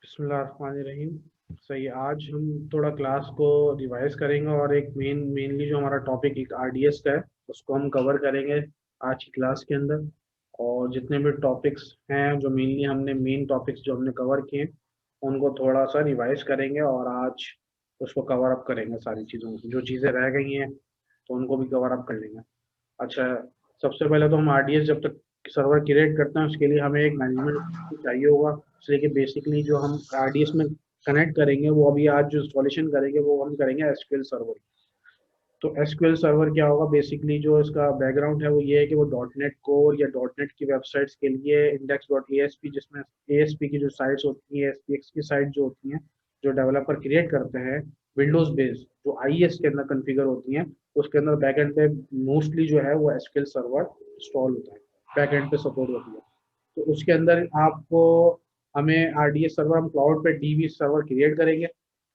बिस्मिल्लाहिर्रहमानिर्रहीम। सही है, आज हम थोड़ा क्लास को रिवाइज करेंगे और एक मेनली जो हमारा टॉपिक एक आरडीएस का है उसको हम कवर करेंगे आज की क्लास के अंदर। और जितने भी टॉपिक्स हैं जो मेनली हमने मेन टॉपिक्स जो हमने कवर किए हैं उनको थोड़ा सा रिवाइज करेंगे और आज उसको कवर अप करेंगे। सारी चीज़ों जो चीज़ें रह गई हैं तो उनको भी कवर अप कर लेंगे। अच्छा, सबसे पहले तो हम आरडीएस जब तक सर्वर क्रिएट करते हैं उसके लिए हमें एक मैनेजमेंट चाहिए होगा। इसलिए कि बेसिकली जो हम आरडीएस में कनेक्ट करेंगे वो अभी आज जो इंस्टॉलेशन करेंगे वो हम करेंगे एसक्यूएल सर्वर। तो एसक्यूएल सर्वर क्या होगा, बेसिकली जो इसका बैकग्राउंड है वो ये है कि वो डॉट नेट कोर या डॉट नेट की वेबसाइट्स के लिए इंडेक्स डॉट एएसपी, जिसमें एएसपी की जो साइट्स होती हैं, एसपीएक्स की साइट जो होती हैं, जो डेवलपर क्रिएट करते हैं विंडोज बेस्ड जो आईएस के अंदर कॉन्फ़िगर होती हैं, उसके अंदर बैकएंड पे मोस्टली जो है वो एसक्यूएल सर्वर इंस्टॉल होता है, बैकएंड पे सपोर्ट होती है। तो उसके अंदर आपको हमें आरडीएस सर्वर हम क्लाउड पे डीबी सर्वर क्रिएट करेंगे।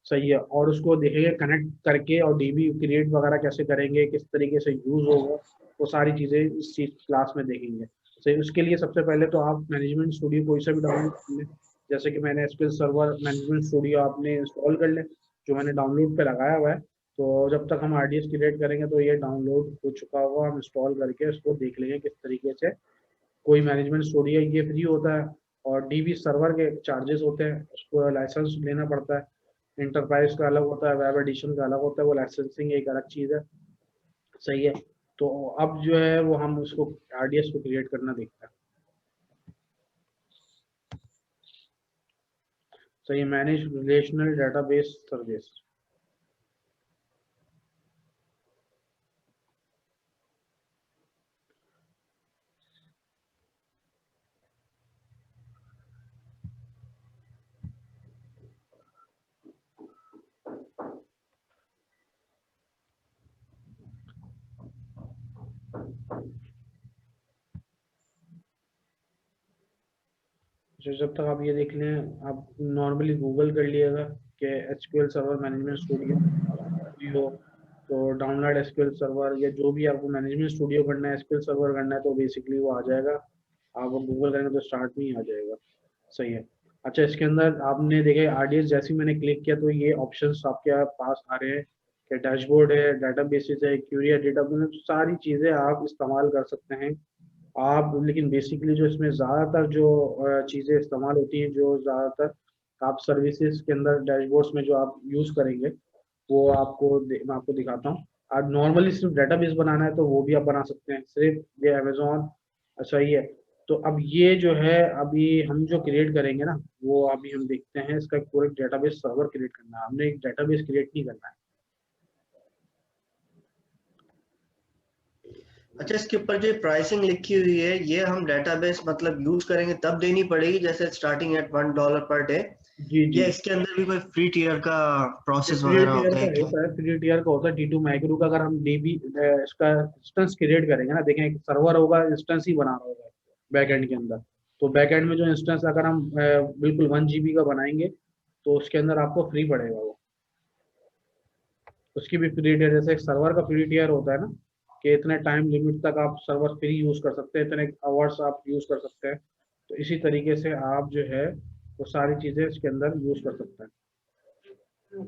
सही है, और उसको देखेंगे कनेक्ट करके और डीबी क्रिएट वगैरह कैसे करेंगे, किस तरीके से यूज होगा, वो सारी चीज़ें इस चीज क्लास में देखेंगे। सही, उसके लिए सबसे पहले तो आप मैनेजमेंट स्टूडियो कोई सा भी डाउनलोड कर लें। जैसे कि मैंने एसक्यूएल सर्वर मैनेजमेंट स्टूडियो आपने इंस्टॉल कर लें, जो मैंने डाउनलोड पे लगाया हुआ है। तो जब तक हम आरडीएस क्रिएट करेंगे तो ये डाउनलोड हो चुका होगा, हम इंस्टॉल करके उसको देख लेंगे किस तरीके से। कोई मैनेजमेंट स्टूडियो ये फ्री होता है और डीबी सर्वर के चार्जेस होते हैं, उसको लाइसेंस लेना पड़ता है। इंटरप्राइज का अलग होता है, वेब एडिशन का अलग होता है, वो लाइसेंसिंग एक अलग चीज़ है। सही है, तो अब जो है वो हम उसको आरडीएस को क्रिएट करना देखते हैं। सही, मैनेज रिलेशनल डेटाबेस सर्विस। जो जब तक आप ये देख लें, आप नॉर्मली गूगल कर लिएगा कि एसक्यूएल सर्वर मैनेजमेंट स्टूडियो, तो डाउनलोड एसक्यूएल सर्वर या जो भी आपको मैनेजमेंट स्टूडियो करना है, एसक्यूएल सर्वर करना है, तो बेसिकली वो आ जाएगा। आप गूगल करेंगे तो स्टार्ट में ही आ जाएगा। सही है। अच्छा, इसके अंदर आपने देखे आरडीएस जैसे ही मैंने क्लिक किया तो ये ऑप्शंस आपके पास आ रहे हैं कि डैशबोर्ड है, डाटा बेसिस है, क्यूरी है, डेटा, मतलब सारी चीज़ें आप इस्तेमाल कर सकते हैं आप। लेकिन बेसिकली जो इसमें ज़्यादातर जो चीज़ें इस्तेमाल होती हैं, जो ज़्यादातर आप सर्विसेज के अंदर डैशबोर्ड्स में जो आप यूज़ करेंगे वो मैं आपको दिखाता हूँ। आप नॉर्मली सिर्फ डेटाबेस बनाना है तो वो भी आप बना सकते हैं, सिर्फ ये अमेजोन। अच्छा, ये है। तो अब ये जो है अभी हम जो क्रिएट करेंगे ना, वो अभी हम देखते हैं। इसका एक पूरा डेटाबेस सर्वर क्रिएट करना है, हमने एक डेटाबेस क्रिएट नहीं करना है। अच्छा, इसके ऊपर जो प्राइसिंग लिखी हुई है ये हम डेटाबेस मतलब यूज करेंगे तब देनी पड़ेगी, जैसे स्टार्टिंग एट $1 पर डे, जी जी। या इसके अंदर भी कोई फ्री टियर का ये प्रोसेस फ्री वगैरह टीयर होता का है क्या? होता है, फ्री टीयर का होता है टी टू माइक्रो का। अगर हम डीबी इसका इंस्टेंस क्रिएट करेंगे ना, देखें एक सर्वर होगा, इंस्टेंस ही बना रहा होगा बैकएंड के अंदर। तो बैकएंड में जो इंस्टेंस अगर हम बिल्कुल 1 GB का बनाएंगे तो उसके अंदर आपको फ्री पड़ेगा वो। उसकी भी फ्री टीयर, जैसे एक सर्वर का फ्री टीयर होता है ना, कि इतने टाइम लिमिट तक आप सर्वर फ्री यूज कर सकते हैं, इतने आवर्स आप यूज कर सकते हैं। तो इसी तरीके से आप जो है वो सारी चीजें इसके अंदर यूज कर सकते हैं।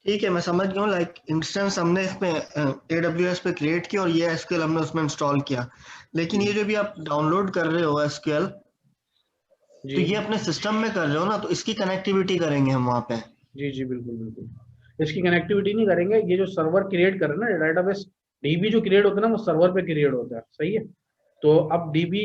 ठीक है, मैं समझ गया हूँ। लाइक इंस्टेंस हमने इसमें AWS पे क्रिएट किया और ये एसक्यूएल हमने उसमें इंस्टॉल किया, लेकिन ये जी जो भी आप डाउनलोड कर रहे हो एसक्यूएल, तो जी ये अपने सिस्टम में कर रहे हो ना, तो इसकी कनेक्टिविटी करेंगे हम वहाँ पे। जी जी, बिल्कुल बिल्कुल। इसकी कनेक्टिविटी नहीं करेंगे, ये जो सर्वर क्रिएट कर रहे हैं ना डेटाबेस, डीबी जो क्रिएट होता है ना वो सर्वर पे क्रिएट होता है। सही है। तो अब डीबी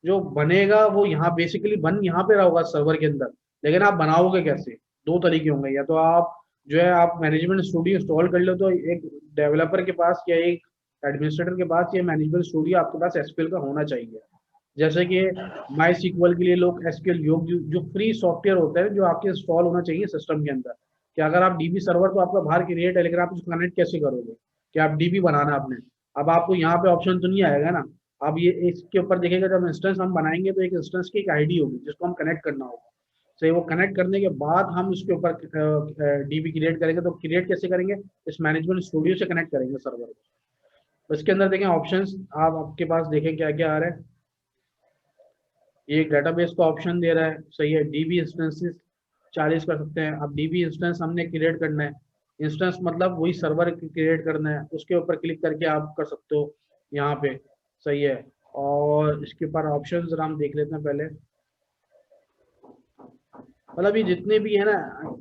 जो बनेगा वो यहाँ बेसिकली बन यहाँ पे रहा होगा सर्वर के अंदर, लेकिन आप बनाओगे कैसे? दो तरीके होंगे, या तो आप जो है आप मैनेजमेंट स्टूडियो इंस्टॉल कर लो, तो एक डेवलपर के पास या एक एडमिनिस्ट्रेटर के पास ये मैनेजमेंट स्टूडियो आपके पास एसक्यूएल का होना चाहिए। जैसे कि माई सीक्वल के लिए लोग एसक्यूएल योग जो फ्री सॉफ्टवेयर होता है जो आपके इंस्टॉल होना चाहिए सिस्टम के अंदर। कि अगर आप डीबी सर्वर तो आपका बाहर क्रिएट है, लेकिन आप उसको कनेक्ट कैसे करोगे? कि आप डीबी बनाना आपने, अब आपको यहाँ पे ऑप्शन तो नहीं आएगा ना। अब ये इसके ऊपर देखेगा, जब इंस्टेंस हम बनाएंगे तो एक इंस्टेंस की एक आईडी होगी जिसको हम कनेक्ट करना होगा। सही, वो कनेक्ट करने के बाद हम उसके ऊपर डीबी क्रिएट करेंगे। तो क्रिएट कैसे करेंगे? इस मैनेजमेंट स्टूडियो से कनेक्ट करेंगे सर्वर को। तो इसके अंदर देखें ऑप्शंस, आप आपके पास देखें क्या क्या आ रहा है। ये एक डेटाबेस का ऑप्शन दे रहा है। सही है, डीबी इंस्टेंसेस, 40 कर सकते हैं। अब डीबी इंस्टेंस हमने क्रिएट करना है, इंस्टेंस मतलब वही सर्वर क्रिएट करना है, उसके ऊपर क्लिक करके आप कर सकते हो यहाँ पे। सही है। और इसके ऊपर ऑप्शन जरा हम देख लेते हैं पहले। मतलब ये जितने भी है ना,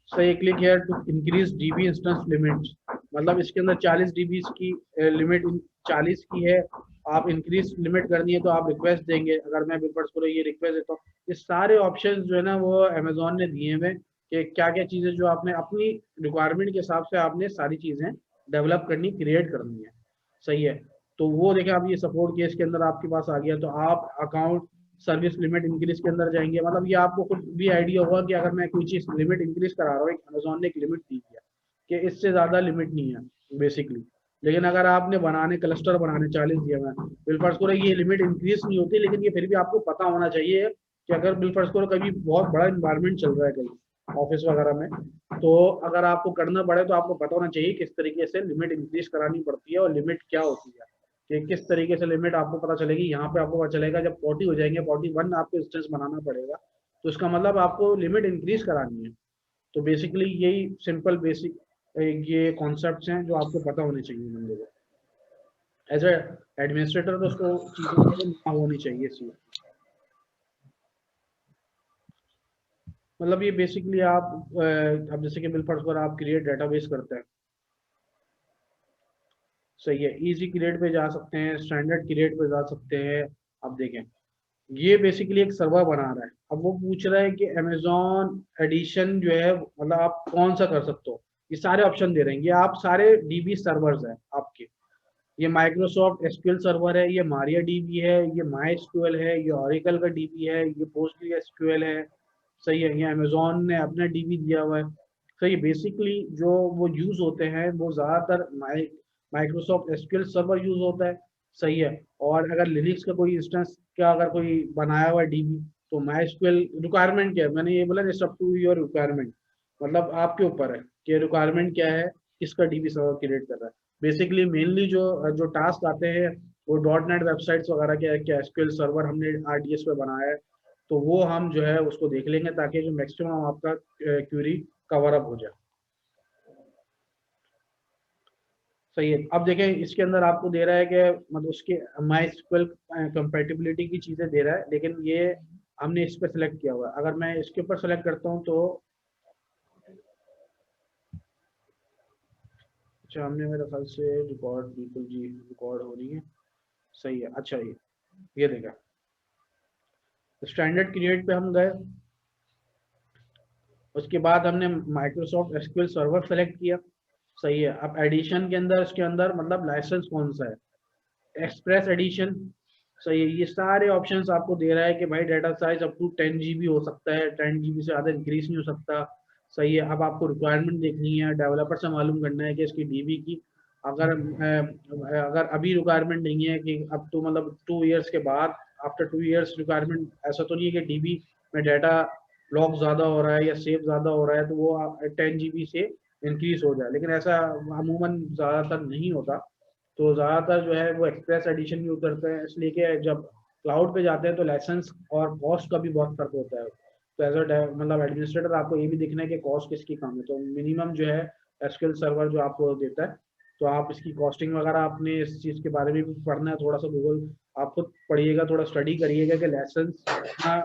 सही, click here to increase DB instance limit, मतलब इसके अंदर 40 डीबी की लिमिट 40 की है। आप इंक्रीज लिमिट करनी है तो आप रिक्वेस्ट देंगे। अगर मैं बिल्कुल पूरा ये रिक्वेस्ट देता हूँ, ये सारे ऑप्शन जो है ना वो अमेजोन ने दिए हुए कि क्या क्या चीजें जो आपने अपनी रिक्वायरमेंट के हिसाब से आपने सारी चीजें डेवलप करनी, क्रिएट करनी है। सही है। तो वो देखें, आप ये सपोर्ट केस के अंदर आपके पास आ गया, तो आप अकाउंट सर्विस लिमिट इंक्रीज के अंदर जाएंगे। मतलब ये आपको खुद भी आइडिया होगा कि अगर मैं कोई चीज लिमिट इंक्रीज करा रहा हूँ, एक अमेजोन ने एक लिमिट दी है कि इससे ज्यादा लिमिट नहीं है बेसिकली। लेकिन अगर आपने बनाने क्लस्टर बनाने 40 दिया मैं बिलफर्स को, ये लिमिट इंक्रीज नहीं होती, लेकिन ये फिर भी आपको पता होना चाहिए कि अगर बिलफर्स को कभी बहुत बड़ा इन्वायरमेंट चल रहा है कहीं ऑफिस वगैरह में, तो अगर आपको करना पड़े तो आपको पता होना चाहिए किस तरीके से लिमिट इंक्रीज करानी पड़ती है और लिमिट क्या होती है, कि किस तरीके से लिमिट आपको पता चलेगी। यहाँ पे आपको पता चलेगा जब 40 हो जाएंगे, 41 आपको इंस्टेंस बनाना पड़ेगा, तो इसका मतलब आपको लिमिट इंक्रीज करानी है। तो बेसिकली यही सिंपल बेसिक ये कॉन्सेप्ट्स हैं जो आपको पता होने चाहिए बंदे को। एज एडमिनिस्ट्रेटर तो उसको चीज़ें ना होनी चाहिए सी। मतलब ये बेसिकली आप अब जैसे कि बिलफर्स पर आप क्रिएट डेटाबेस करते हैं। सही है। इजी क्रिएट पे जा सकते हैं, स्टैंडर्ड क्रिएट पे जा सकते हैं। अब देखें, ये बेसिकली एक सर्वर बना रहा है। अब वो पूछ रहा है कि अमेजोन एडिशन जो है मतलब आप कौन सा कर सकते हो। ये सारे ऑप्शन दे रहे हैं, ये आप सारे डीबी सर्वर्स हैं आपके। ये माइक्रोसॉफ्ट एसक्यूएल सर्वर है, ये मारिया डीबी है, ये माई एसक्यूएल है, ये ओरेकल का डीबी है, ये पोस्टग्री एसक्यूएल है। सही है। ये अमेजोन ने अपना डीबी दिया हुआ है। सही है। बेसिकली जो वो यूज होते हैं वो ज्यादातर माइक्रोसॉफ्ट एसक्यूएल सर्वर यूज होता है। सही है। और अगर लिनक्स का कोई इंस्टेंस का अगर कोई बनाया हुआ डीबी, तो माई एसक्यूएल रिक्वायरमेंट क्या है, मैंने ये बोला सब टू योर रिक्वायरमेंट, मतलब आपके ऊपर है कि रिक्वायरमेंट क्या है, किसका डीबी सर्वर क्रिएट कर रहा है। बेसिकली मेनली जो जो टास्क आते हैं वो डॉट नेट वेबसाइट्स वगैरह के एसक्यूएल सर्वर हमने आरडीएस पे बनाया है, तो वो हम जो है उसको देख लेंगे ताकि जो मैक्सिमम आपका क्यूरी कवर अप हो जाए। सही है। अब देखें इसके अंदर आपको दे रहा है कि मतलब उसके माई एसक्यूएल कंपेटिबिलिटी की चीज़ें दे रहा है, लेकिन ये हमने इस पर सेलेक्ट किया हुआ है। अगर मैं इसके ऊपर सेलेक्ट करता हूँ तो अच्छा, हमने मेरे ख्याल से रिकॉर्ड बिल्कुल जी रिकॉर्ड हो रही है। सही है। अच्छा, ये देखा, स्टैंडर्ड क्रिएट पे हम गए, उसके बाद हमने माइक्रोसॉफ्ट एसक्यूएल सर्वर सेलेक्ट किया। सही है। अब एडिशन के अंदर इसके अंदर मतलब लाइसेंस कौन सा है, एक्सप्रेस एडिशन। सही है। ये सारे ऑप्शंस आपको दे रहा है कि भाई data size up to 10 GB हो सकता है, 10 GB से ज़्यादा इंक्रीज नहीं हो सकता। सही है। अब आपको रिक्वायरमेंट देखनी है, डेवलपर से मालूम करना है कि इसकी डीबी की अगर अगर अभी रिक्वायरमेंट नहीं है कि अब तो मतलब 2 इयर्स के बाद, आफ्टर 2 इयर्स रिक्वायरमेंट, ऐसा तो नहीं है कि डीबी में डाटा लॉक ज़्यादा हो रहा है या सेव ज़्यादा हो रहा है तो वो 10 GB से इंक्रीज हो जाए, लेकिन ऐसा अमूमन ज़्यादातर नहीं होता। तो ज़्यादातर जो है वो एक्सप्रेस एडिशन यूज करते हैं, इसलिए कि जब क्लाउड पे जाते हैं तो लाइसेंस और कॉस्ट का भी बहुत फर्क होता है। तो एज अ मतलब एडमिनिस्ट्रेटर आपको ये भी देखना है कि कॉस्ट किसकी कम है, तो मिनिमम जो है एसक्यूएल सर्वर जो आपको देता है, तो आप इसकी कॉस्टिंग वगैरह आपने इस चीज़ के बारे में भी पढ़ना है थोड़ा सा, गूगल आप खुद पढ़िएगा, थोड़ा स्टडी करिएगा कि लाइसेंस कितना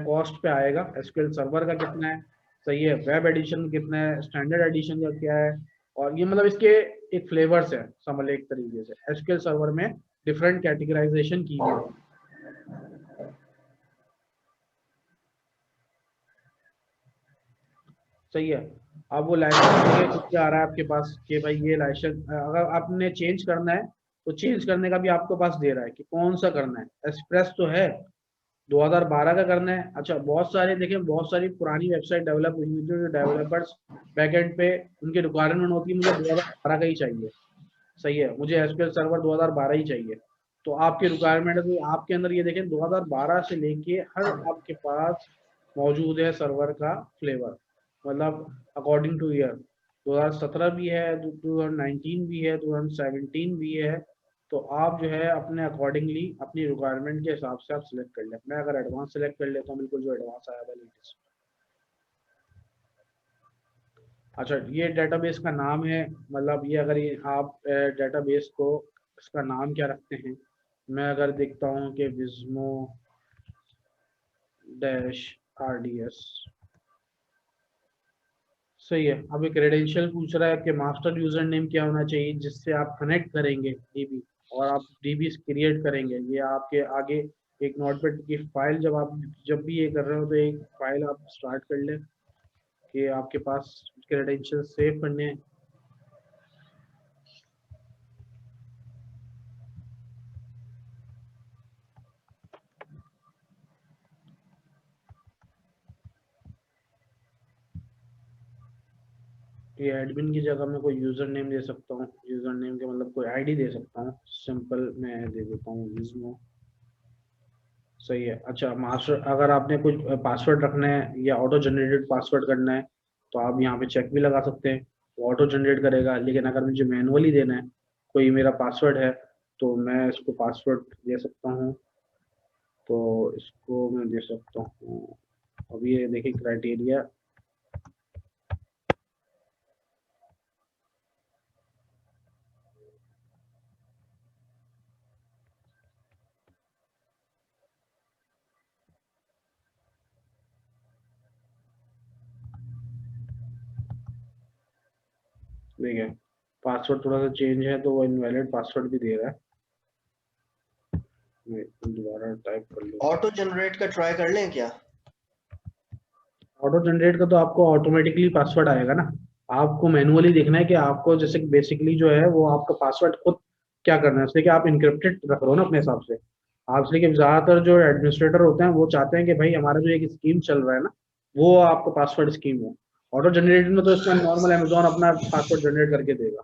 कॉस्ट पे आएगा, एसक्यूएल सर्वर का कितना है। सही है। वेब एडिशन कितना है, स्टैंडर्ड एडिशन का क्या है। और ये मतलब इसके एक फ्लेवर्स है, समझ ले एक तरीके से एसक्यूएल सर्वर में डिफरेंट कैटेगराइजेशन की हुई है। सही है। अब वो लाइसेंस खुद से आ रहा है आपके पास कि भाई ये लाइसेंस अगर आपने चेंज करना है तो चेंज करने का भी आपके पास दे रहा है कि कौन सा करना है। एक्सप्रेस तो है 2012 का करना है। अच्छा, बहुत सारे देखें, बहुत सारी पुरानी वेबसाइट डेवलप हुई हुई थी, जो डेवलपर्स बैकएंड पे उनकी रिक्वायरमेंट होती है मुझे 2012 का ही चाहिए। सही है। मुझे एसक्यूएल सर्वर 2012 ही चाहिए। तो आपकी रिक्वायरमेंट है तो आपके अंदर ये देखें 2012 से लेके हर आपके पास मौजूद है सर्वर का फ्लेवर, मतलब अकॉर्डिंग टू ईयर 2017 भी है, 2019 भी है, 2017 भी है। तो आप जो है अपने अकॉर्डिंगली अपनी रिक्वायरमेंट के हिसाब से आप सिलेक्ट कर लें। मैं अगर एडवांस सेलेक्ट कर लेता हूँ, बिल्कुल जो एडवांस आया था लेटेस्ट। अच्छा, ये डेटाबेस का नाम है, मतलब ये अगर ये आप डेटाबेस को इसका नाम क्या रखते हैं, मैं अगर देखता हूँ कि विज्मो डैश RDS, सही है। अब एक क्रेडेंशियल पूछ रहा है कि मास्टर यूजर नेम क्या होना चाहिए जिससे आप कनेक्ट करेंगे डीबी और आप डीबी क्रिएट करेंगे। ये आपके आगे एक नोटपैड की फाइल, जब आप जब भी ये कर रहे हो तो एक फाइल आप स्टार्ट कर लें कि आपके पास क्रेडेंशियल सेव करने हैं। ये एडमिन की जगह मैं कोई यूजर नेम दे सकता हूँ, यूजर नेम के मतलब कोई आईडी दे सकता हूँ, सिंपल मैं दे देता हूँ विज्मो, सही है। अच्छा, मास्टर अगर आपने कुछ पासवर्ड रखना है या ऑटो जनरेटेड पासवर्ड करना है तो आप यहाँ पे चेक भी लगा सकते हैं, वो ऑटो जनरेट करेगा। लेकिन अगर मुझे मैनुअली देना है, कोई मेरा पासवर्ड है, तो मैं इसको पासवर्ड दे सकता हूँ, तो इसको मैं दे सकता हूँ। अब ये देखिए क्राइटेरिया, देखिए पासवर्ड थोड़ा सा चेंज है तो वो इनवैलिड पासवर्ड भी दे रहा है। मैं दोबारा टाइप कर लूँ। ऑटो जनरेट का ट्राई कर लें क्या? ऑटो जनरेट का तो आपको ऑटोमेटिकली पासवर्ड आएगा ना, आपको मैनुअली देखना है कि आपको जैसे बेसिकली जो है वो आपका पासवर्ड खुद क्या करना है, इसलिए कि आप इनक्रिप्टेड रख रहे हो ना अपने हिसाब से। आप इसलिए कि ज्यादातर जो एडमिनिस्ट्रेटर होते हैं वो चाहते हैं कि भाई हमारा जो एक स्कीम चल रहा है ना, वो आपका पासवर्ड स्कीम हो। ऑटो जनरेटेड में तो इसमें नॉर्मल अमेजोन अपना पासवर्ड जनरेट करके देगा।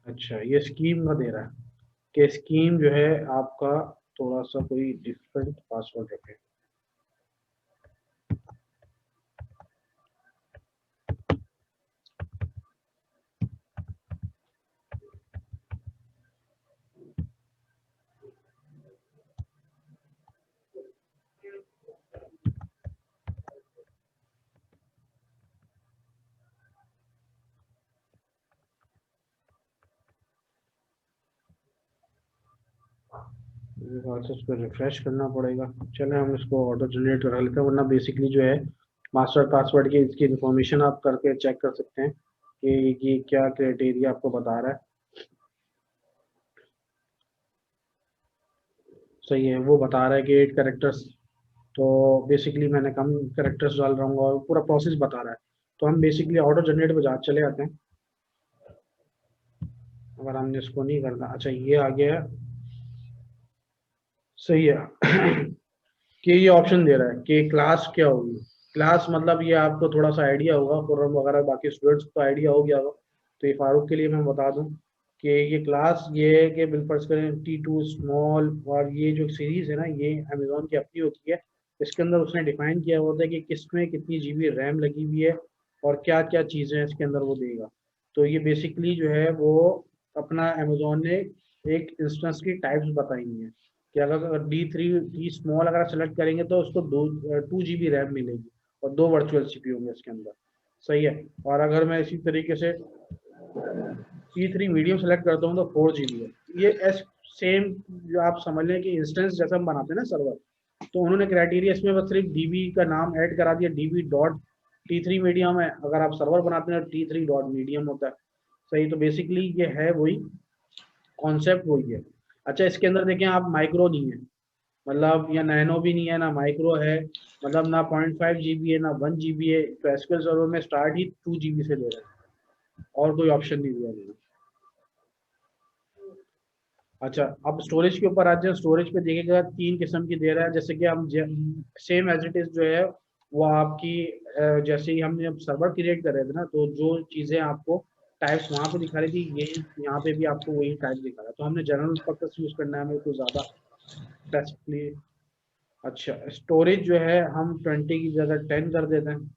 अच्छा, ये स्कीम का दे रहा है कि स्कीम जो है आपका थोड़ा सा कोई डिफरेंट पासवर्ड रखे। मेरे ख्याल से इसको रिफ्रेश करना पड़ेगा। चले हम इसको ऑटो जनरेट करा लेते हैं, वरना बेसिकली जो है मास्टर पासवर्ड की इसकी इंफॉर्मेशन आप करके चेक कर सकते हैं कि ये क्या क्राइटेरिया आपको बता रहा है। सही है, वो बता रहा है कि 8 कैरेक्टर्स, तो बेसिकली मैंने कम कैरेक्टर्स डाल रहा हूँ और पूरा प्रोसेस बता रहा है। तो हम बेसिकली ऑटो जनरेट पे जा चले आते हैं। अगर हमने इसको नहीं करना, अच्छा ये आ गया है, सही है। कि ये ऑप्शन दे रहा है कि क्लास क्या होगी। क्लास मतलब ये आपको थोड़ा सा आइडिया होगा, खुर्रम वगैरह बाकी स्टूडेंट्स को आइडिया हो गया होगा, तो ये फारूक के लिए मैं बता दूं कि ये क्लास ये है कि बिलफर्ज करें T2 स्मॉल, और ये जो सीरीज है ना ये अमेजोन की अपनी होती है। इसके अंदर उसने डिफाइन किया होता है कि किसमें कितनी जीबी रैम लगी हुई है और क्या क्या चीज़ें हैं इसके अंदर वो देगा। तो ये बेसिकली जो है वो अपना अमेजोन ने एक इंस्टेंस की टाइप्स बताई हुई हैं कि अगर D3 स्मॉल अगर सेलेक्ट करेंगे तो उसको 2 GB रैम मिलेगी और 2 वर्चुअल CPU होंगे इसके अंदर, सही है। और अगर मैं इसी तरीके से T3 मीडियम सेलेक्ट करता हूँ तो 4 GB है। ये एस सेम जो आप समझ लें कि इंस्टेंस जैसा हम बनाते हैं ना सर्वर, तो उन्होंने क्राइटेरिया इसमें बस सिर्फ डीबी का नाम ऐड करा दिया, डीबी डॉट T3 मीडियम है। अगर आप सर्वर बनाते हैं तो T3 डॉट मीडियम होता है, सही। तो बेसिकली ये है वही कॉन्सेप्ट, वही है। अच्छा, इसके अंदर देखें आप, माइक्रो नहीं है, मतलब या नैनो भी नहीं है ना माइक्रो है, मतलब ना 0.5 GB है ना 1 GB है। तो एसक्यूएल सर्वर में स्टार्ट ही 2 GB से दे रहा है और कोई ऑप्शन नहीं दिया मैंने। अच्छा, अब स्टोरेज के ऊपर आते हैं। स्टोरेज पे देखिएगा 3 किस्म की दे रहा है, जैसे कि हम सेम एज इट इज जो है वो आपकी जैसे ही हमने अब सर्वर क्रिएट कर रहे थे ना, तो जो चीज़ें आपको टाइप्स वहाँ पे दिखा रही थी, यही यहाँ पे भी आपको वही टाइप दिखा रहा है। तो हमने जनरल पर्पस यूज़ करना है, हमें कोई ज़्यादा स्पेसिफिकली अच्छा, स्टोरेज जो है हम 20 की जगह 10 कर देते हैं।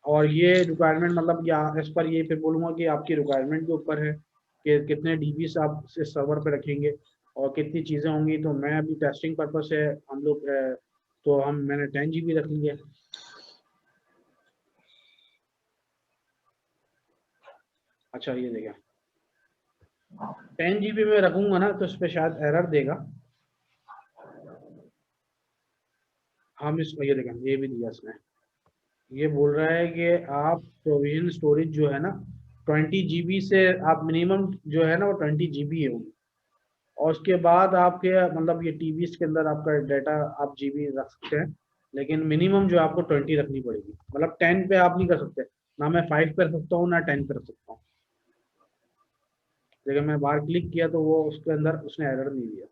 और ये रिक्वायरमेंट मतलब या एज पर ये फिर बोलूँगा कि आपकी रिक्वायरमेंट के ऊपर है कि कितने डीबी से आप इस सर्वर पे रखेंगे और कितनी चीज़ें होंगी। तो मैं अभी टेस्टिंग पर्पस से हम लोग तो मैंने 10 GB रख लिया। अच्छा ये देखिए 10 GB में रखूंगा ना तो इस पे शायद एरर देगा। हम इस ये देखें ये भी दिया इसने, ये बोल रहा है कि आप प्रोविजन स्टोरेज जो है ना 20 GB से आप मिनिमम जो है ना वो 20 GB है वो। और उसके बाद आपके मतलब ये टीवीज के अंदर आपका डाटा आप जीबी रख सकते हैं, लेकिन मिनिमम जो आपको 20 रखनी पड़ेगी। मतलब 10 पे आप नहीं कर सकते, ना मैं 5 पे रख सकता हूँ ना 10 पे रख सकता हूँ। लेकिन मैं बाहर क्लिक किया तो वो उसके अंदर उसने एरर नहीं दिया।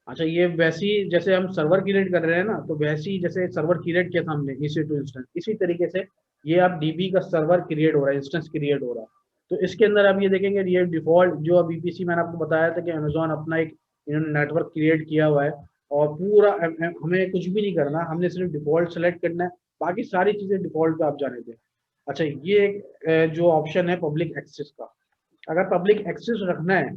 अच्छा ये वैसी जैसे हम सर्वर क्रिएट कर रहे हैं ना, तो वैसी जैसे सर्वर क्रिएट किया था हमने EC2 इंस्टेंस, इसी तरीके से ये आप डीबी का सर्वर क्रिएट हो रहा है, इंस्टेंस क्रिएट हो रहा है। तो इसके अंदर आप ये देखेंगे ये डिफॉल्ट जो अब VPC मैंने आपको बताया था कि अमेजोन अपना एक इन्होंने नेटवर्क क्रिएट किया हुआ है और पूरा हमें कुछ भी नहीं करना, हमने सिर्फ डिफॉल्ट सेलेक्ट करना है, बाकी सारी चीजें डिफॉल्ट पे आप जाने दें। अच्छा ये एक जो ऑप्शन है पब्लिक एक्सेस का, अगर पब्लिक एक्सेस रखना है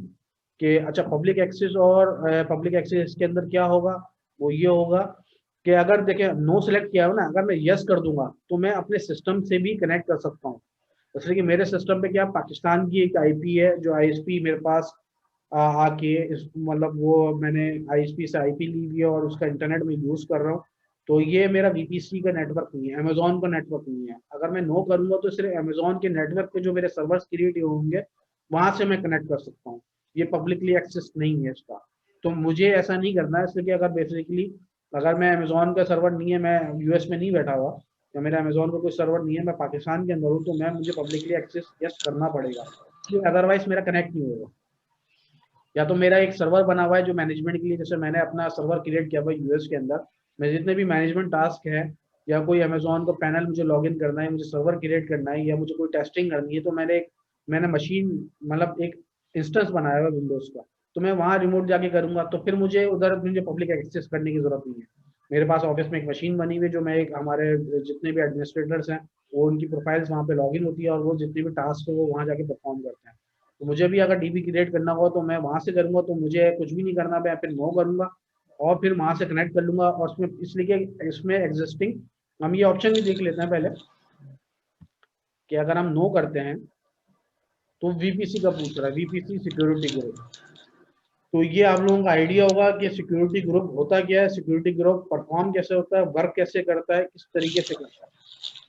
कि अच्छा पब्लिक एक्सेस और पब्लिक एक्सेस के अंदर क्या होगा, वो ये होगा कि अगर देखिए नो सेलेक्ट किया हो ना, अगर मैं यस कर दूंगा तो मैं अपने सिस्टम से भी कनेक्ट कर सकता हूँ। जैसे कि मेरे सिस्टम पे क्या पाकिस्तान की एक आईपी है जो आईएसपी मेरे पास आके इस मतलब वो मैंने आईएसपी से आईपी ली हुई है और उसका इंटरनेट में यूज कर रहा हूँ। तो ये मेरा VPC का नेटवर्क नहीं है, अमेजोन का नेटवर्क नहीं है। अगर मैं नो करूंगा तो सिर्फ अमेजोन के नेटवर्क पे जो मेरे सर्वर्स क्रिएट होंगे वहां से मैं कनेक्ट कर सकता हूँ। ये पब्लिकली एक्सेस नहीं है इसका। तो मुझे ऐसा नहीं करना है, इसलिए कि अगर बेसिकली अगर मैं अमेजोन का सर्वर नहीं है, मैं यूएस में नहीं बैठा हुआ या मेरा अमेजोन का कोई सर्वर नहीं है, मैं पाकिस्तान के अंदर हूँ, तो मैं मुझे पब्लिकली एक्सेस यस करना पड़ेगा, अदरवाइज मेरा कनेक्ट नहीं होगा। या तो मेरा एक सर्वर बना हुआ है जो मैनेजमेंट के लिए, जैसे मैंने अपना सर्वर क्रिएट किया हुआ है यूएस के अंदर, मैं जितने भी मैनेजमेंट टास्क है या कोई अमेजोन का पैनल मुझे लॉगिन करना है, मुझे सर्वर क्रिएट करना है या मुझे कोई टेस्टिंग करनी है, तो मैंने मशीन मतलब एक इंस्टेंस बनाया हुआ है विंडोज का, तो मैं वहाँ रिमोट जाके करूंगा, तो फिर मुझे पब्लिक एक्सेस करने की जरूरत नहीं है। मेरे पास ऑफिस में एक मशीन बनी हुई है जो मैं एक हमारे जितने भी एडमिनिस्ट्रेटर्स हैं वो उनकी प्रोफाइल्स वहाँ पे लॉगिन होती है और वो जितने भी टास्क है वो वहाँ जाके परफॉर्म करते हैं। तो मुझे भी अगर डीबी क्रिएट करना होगा तो मैं वहां से करूंगा, तो मुझे कुछ भी नहीं करना, मैं फिर नो करूंगा और फिर वहां से कनेक्ट कर लूंगा। और उसमें इसलिए कि इसमें एग्जिस्टिंग हम ये ऑप्शन भी देख लेते हैं पहले कि अगर हम नो करते हैं तो VPC का पूछ रहा है, VPC सिक्योरिटी ग्रुप। तो ये आप लोगों का आइडिया होगा कि सिक्योरिटी ग्रुप होता क्या है, सिक्योरिटी ग्रुप परफॉर्म कैसे होता है, वर्क कैसे करता है, किस तरीके से करता है।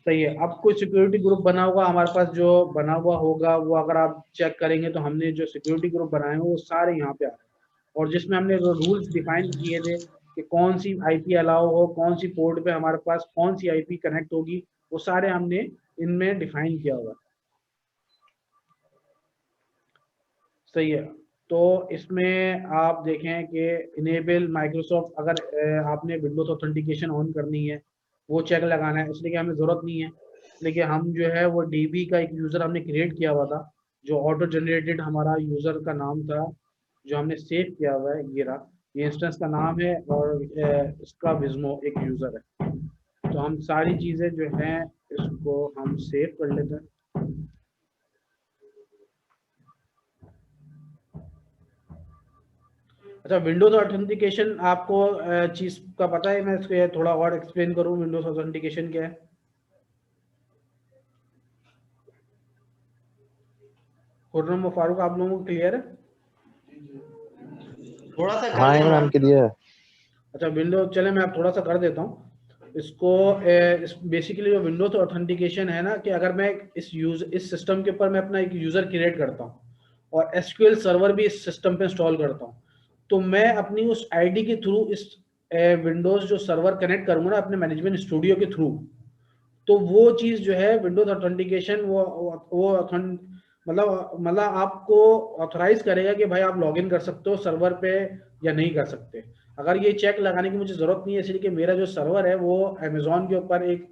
सही है, अब कोई सिक्योरिटी ग्रुप बना होगा हमारे पास, जो बना हुआ होगा वो अगर आप चेक करेंगे तो हमने जो सिक्योरिटी ग्रुप बनाए हैं वो सारे यहाँ पे आ रहे हैं। और जिसमें हमने रूल्स डिफाइन किए थे कि कौन सी आईपी अलाउ हो, कौन सी पोर्ट पे हमारे पास कौन सी आईपी कनेक्ट होगी, वो सारे हमने इनमें डिफाइन किया हुआ। सही है, तो इसमें आप देखें कि इनेबल माइक्रोसॉफ्ट, अगर आपने विंडोज ऑथेंटिकेशन ऑन करनी है वो चेक लगाना है, इसलिए कि हमें ज़रूरत नहीं है। लेकिन हम जो है वो डीबी का एक यूज़र हमने क्रिएट किया हुआ था जो ऑटो जनरेटेड हमारा यूज़र का नाम था जो हमने सेव किया हुआ है, ये रहा, ये इंस्टेंस का नाम है और इसका विज्मो एक यूज़र है। तो हम सारी चीज़ें जो हैं इसको हम सेव कर लेते हैं। अच्छा विंडोज ऑथेंटिकेशन आपको चीज का पता है, मैं इसको थोड़ा और एक्सप्लेन करूं विंडोज ऑथेंटिकेशन क्या है। खुर्रम और फारूक आप लोगों को क्लियर है? थोड़ा सा कर हाँ दो इमरान मैम। क्लियर। अच्छा विंडोज, चले मैं थोड़ा सा कर देता हूँ इसको। बेसिकली जो विंडोज ऑथेंटिकेशन है ना, कि अगर मैं इस सिस्टम के ऊपर मैं अपना एक यूजर क्रिएट करता हूँ और एसक्यूएल सर्वर भी इस सिस्टम पे इंस्टॉल करता हूँ, तो मैं अपनी उस आईडी के थ्रू इस विंडोज जो सर्वर कनेक्ट करूंगा ना अपने मैनेजमेंट स्टूडियो के थ्रू, तो वो चीज जो है विंडोज ऑथेंटिकेशन वो मतलब आपको ऑथराइज करेगा कि भाई आप लॉगिन कर सकते हो सर्वर पे या नहीं कर सकते। अगर ये चेक लगाने की मुझे जरूरत नहीं है, इसलिए कि मेरा जो सर्वर है वो अमेजोन के ऊपर एक,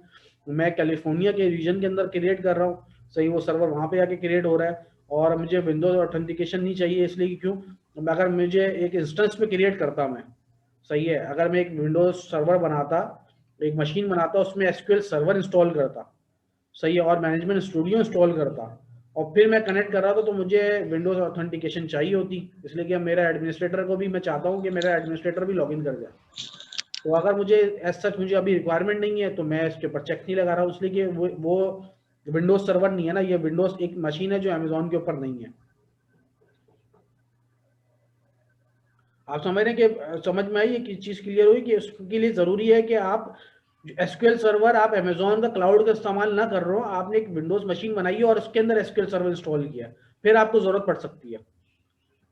मैं कैलिफोर्निया के रीजन के अंदर क्रिएट कर रहा हूँ। सही, वो सर्वर वहां पे आके क्रिएट हो रहा है और मुझे विंडोज ऑथेंटिकेशन नहीं चाहिए, इसलिए कि क्यों, अगर मुझे एक इंस्टेंस में क्रिएट करता मैं, सही है, अगर मैं एक विंडोज सर्वर बनाता, एक मशीन बनाता, उसमें एसक्यूएल सर्वर इंस्टॉल करता, सही है, और मैनेजमेंट स्टूडियो इंस्टॉल करता, और फिर मैं कनेक्ट कर रहा था, तो मुझे विंडोज ऑथेंटिकेशन चाहिए होती, इसलिए कि मेरा एडमिनिस्ट्रेटर को भी मैं चाहता हूँ कि मेरा एडमिनिस्ट्रेटर भी लॉगिन कर जाए। तो अगर मुझे एज सच मुझे अभी रिक्वायरमेंट नहीं है, तो मैं इसके ऊपर चेक नहीं लगा रहा हूँ, इसलिए कि वो विंडोज सर्वर नहीं है ना, ये विंडोज एक मशीन है जो अमेजोन के ऊपर नहीं है। आप समझ रहे हैं कि समझ में आई कि चीज क्लियर हुई कि उसके लिए जरूरी है कि आप एसक्यूएल सर्वर, आप अमेजोन का क्लाउड का इस्तेमाल ना कर रहे हो, आपने एक विंडोज मशीन बनाई है और उसके अंदर एसक्यूएल सर्वर इंस्टॉल किया, फिर आपको जरूरत पड़ सकती है।